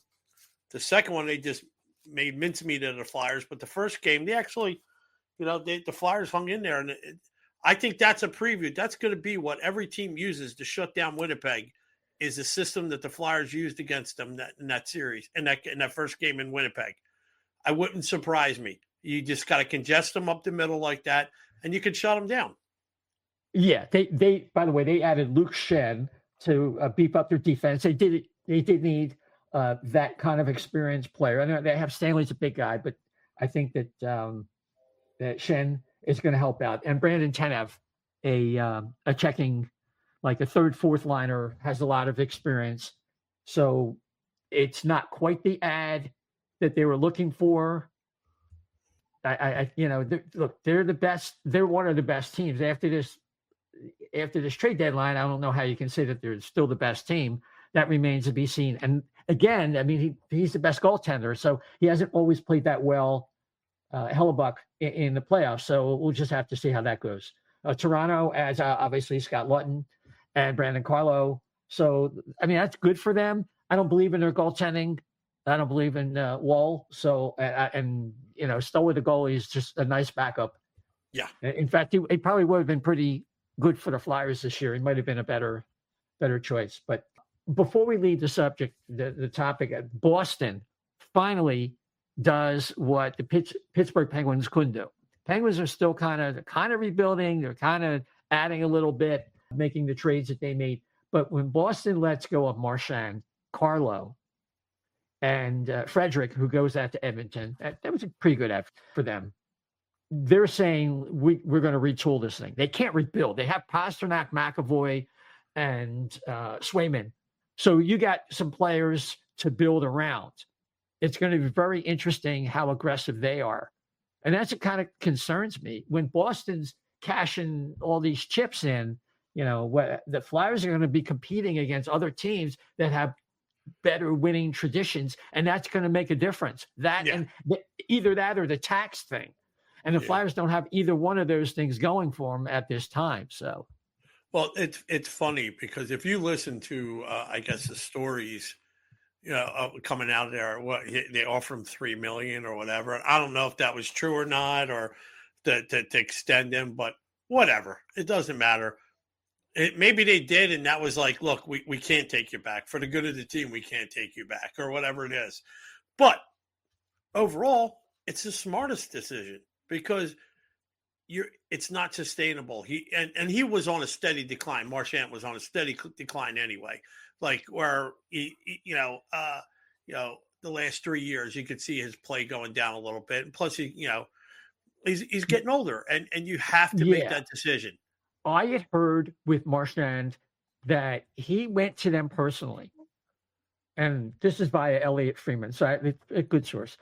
the second one they just made mincemeat of the Flyers, but the first game they actually, the Flyers hung in there, and I think that's a preview. That's going to be what every team uses to shut down Winnipeg. Is the system that the Flyers used against them in that series, in that first game in Winnipeg. I wouldn't surprise me. You just got to congest them up the middle like that, and you can shut them down. Yeah, they by the way, they added Luke Shen to beef up their defense. They did need that kind of experienced player. I know they have Stanley's a big guy, but I think that Shen is going to help out. And Brandon Tanev, a checking, like a third, fourth liner, has a lot of experience. So it's not quite the ad that they were looking for. Look, they're the best. They're one of the best teams after this trade deadline. I don't know how you can say that they're still the best team. That remains to be seen. And again, I mean, he's the best goaltender, so he hasn't always played that well, Hellebuck, in the playoffs. So we'll just have to see how that goes. Toronto adds obviously Scott Lutton and Brandon Carlo. So, I mean, that's good for them. I don't believe in their goaltending. I don't believe in Wall. So, Stowe with the goalie is just a nice backup. Yeah. In fact, he probably would have been pretty good for the Flyers this year. He might have been a better choice. But before we leave the subject, the topic, Boston finally does what the Pittsburgh Penguins couldn't do. Penguins are still kind of rebuilding. They're kind of adding a little bit, making the trades that they made. But when Boston lets go of Marchand, Carlo, and Frederick, who goes out to Edmonton, that was a pretty good effort for them. They're saying we're going to retool this thing. They can't rebuild. They have Pasternak, McAvoy, and Swayman. So you got some players to build around. It's going to be very interesting how aggressive they are. And that's what kind of concerns me. When Boston's cashing all these chips in, the Flyers are going to be competing against other teams that have better winning traditions, and that's going to make a difference. And either that or the tax thing. And the Flyers don't have either one of those things going for them at this time. So, well, it's funny because if you listen to, I guess, the stories, coming out there, they offer him $3 million or whatever. I don't know if that was true or not, or to extend him, but whatever. It doesn't matter. Maybe they did, and that was like, look, we can't take you back. For the good of the team, we can't take you back, or whatever it is. But overall, it's the smartest decision because it's not sustainable. He was on a steady decline. Marchand was on a steady decline anyway. Like where the last 3 years, you could see his play going down a little bit. And plus, he's getting older, and you have to make that decision. I had heard with Marchand that he went to them personally, and this is via Elliot Freeman, so a good source,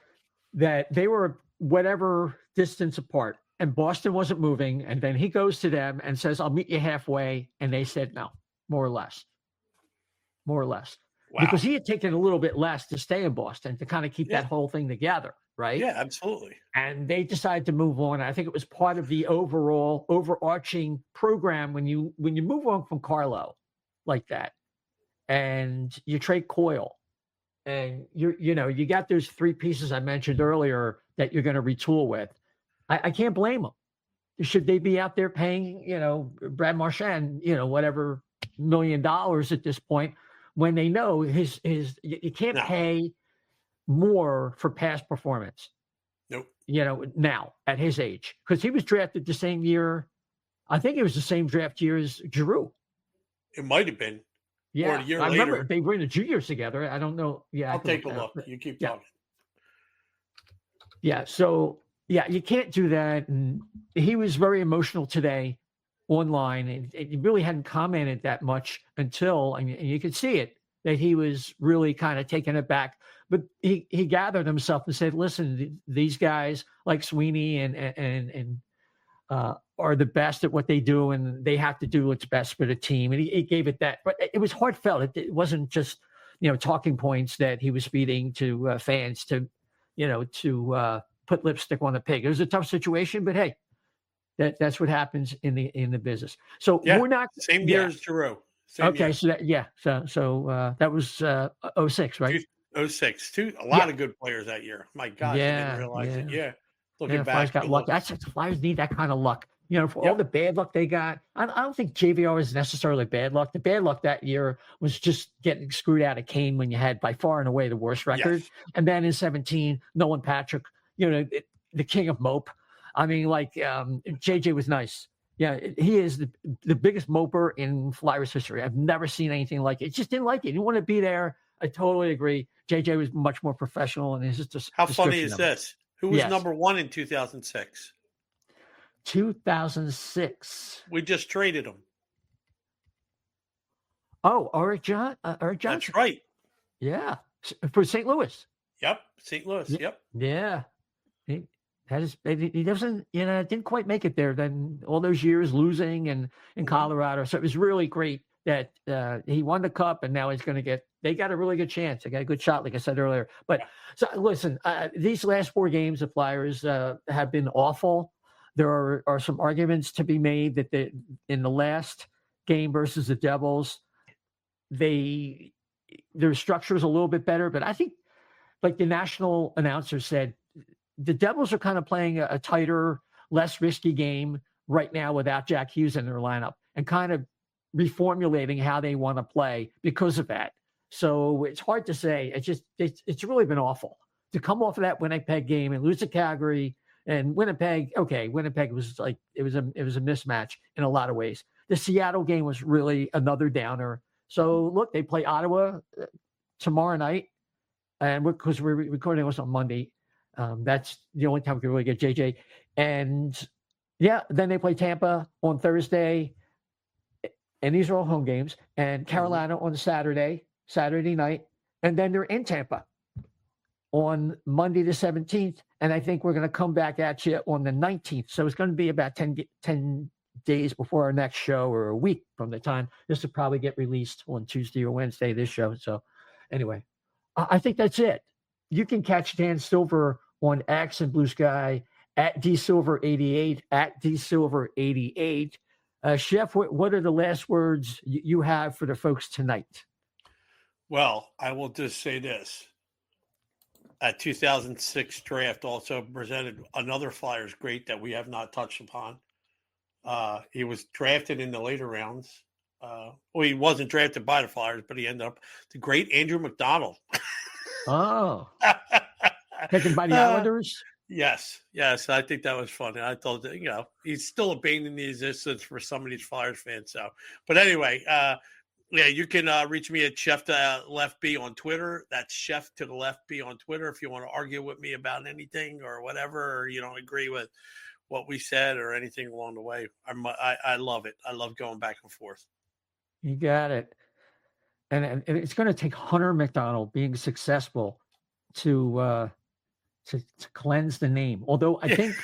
that they were whatever distance apart, and Boston wasn't moving, and then he goes to them and says, "I'll meet you halfway," and they said no, more or less. Wow. Because he had taken a little bit less to stay in Boston to kind of keep that whole thing together, right? Yeah, absolutely. And they decided to move on. I think it was part of the overall overarching program when you move on from Carlo like that, and you trade Coyle, and you got those three pieces I mentioned earlier that you're going to retool with. I can't blame them. Should they be out there paying Brad Marchand whatever $1 million at this point? When they know you can't pay more for past performance. Nope. Now at his age, because he was drafted the same year. I think it was the same draft year as Giroux. It might have been. Yeah, or a year I later. remember they were in the juniors together. I don't know. Yeah, I'll take a look. You keep talking. Yeah. So you can't do that. And he was very emotional today online, and he really hadn't commented that much until, and you could see it, that he was really kind of taken aback. But he gathered himself and said, listen, these guys like Sweeney and are the best at what they do, and they have to do what's best for the team. And he gave it that, but it was heartfelt. It wasn't just, talking points that he was feeding to fans to put lipstick on the pig. It was a tough situation, but hey, that's what happens in the business. So we're not same year as Giroux. Okay, year. So that was 06, right? 06. A lot of good players that year. My God, I didn't realize it. Yeah, looking back, Flyers got lucky. The Flyers need that kind of luck. For all the bad luck they got, I don't think JVR was necessarily bad luck. The bad luck that year was just getting screwed out of Kane when you had by far and away the worst record. Yes. And then in 17, Nolan Patrick, the king of mope. I mean, JJ was nice. Yeah, he is the biggest moper in Flyers history. I've never seen anything like it. Just didn't like it. He didn't want to be there. I totally agree. JJ was much more professional, and it's just how funny is this? Who was number one in 2006? 2006. We just traded him. Oh, Eric Johnson. That's right. Yeah, for St. Louis. Yep, St. Louis. Yep. Yeah. He doesn't, didn't quite make it there. Then all those years losing and in Colorado. So it was really great that he won the cup, and now they got a really good chance. They got a good shot, like I said earlier. But so listen, these last 4 games, the Flyers have been awful. There are some arguments to be made that in the last game versus the Devils, their structure is a little bit better. But I think, like the national announcer said, the Devils are kind of playing a tighter, less risky game right now without Jack Hughes in their lineup, and kind of reformulating how they want to play because of that. So it's hard to say. It's really been awful to come off of that Winnipeg game and lose to Calgary And Winnipeg was like it was a mismatch in a lot of ways. The Seattle game was really another downer. So look, they play Ottawa tomorrow night, and because we're recording this on Monday, that's the only time we can really get JJ. And yeah, then they play Tampa on Thursday, and these are all home games. And Carolina on Saturday night, and then they're in Tampa on Monday the 17th, and I think we're going to come back at you on the 19th. So it's going to be about 10 days before our next show, or a week from the time. This will probably get released on Tuesday or Wednesday, this show. So anyway, I think that's it. You can catch Dan Silver on X and Blue Sky at dsilver88, at dsilver88. Chef, what are the last words you have for the folks tonight? Well, I will just say this. That 2006 draft also presented another Flyers great that we have not touched upon. He was drafted in the later rounds. He wasn't drafted by the Flyers, but he ended up the great Andrew McDonald. Oh, taken by the Islanders? Yes. I think that was funny. I thought that, he's still a bane in the existence for some of these Flyers fans. So, but anyway, you can reach me at Chef to Left B on Twitter. That's Chef to the Left B on Twitter. If you want to argue with me about anything or whatever, or you don't agree with what we said or anything along the way, I love it. I love going back and forth. You got it. And it's going to take Hunter McDonald being successful to cleanse the name. Although I think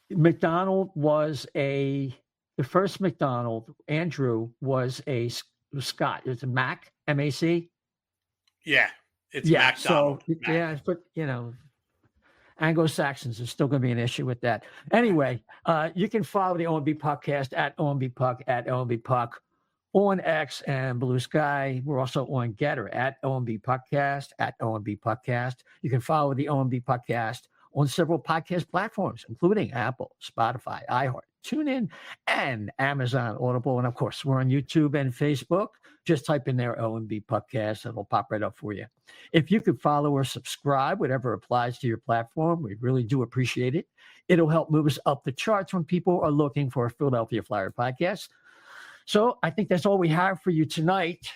McDonald was the first McDonald, Andrew, was Scott. It's a Mac, M-A-C. Yeah, it's MacDonald. So, yeah, but, Anglo-Saxons is still going to be an issue with that. Anyway, you can follow the O&B Puckcast at O&B Puck, at O&B Puck on X and Blue Sky. We're also on Getter at O&B Puckcast, at O&B Puckcast. You can follow the O&B Puckcast on several podcast platforms, including Apple, Spotify, iHeart, TuneIn, and Amazon Audible. And of course, we're on YouTube and Facebook. Just type in there O&B Puckcast, and it'll pop right up for you. If you could follow or subscribe, whatever applies to your platform, we really do appreciate it. It'll help move us up the charts when people are looking for a Philadelphia Flyer podcast. So I think that's all we have for you tonight.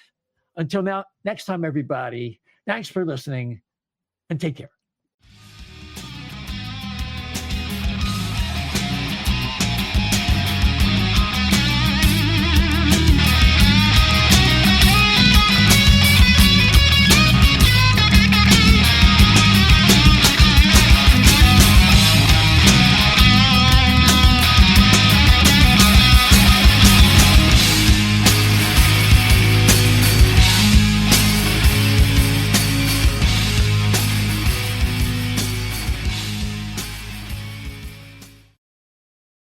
Until next time, everybody, thanks for listening, and take care.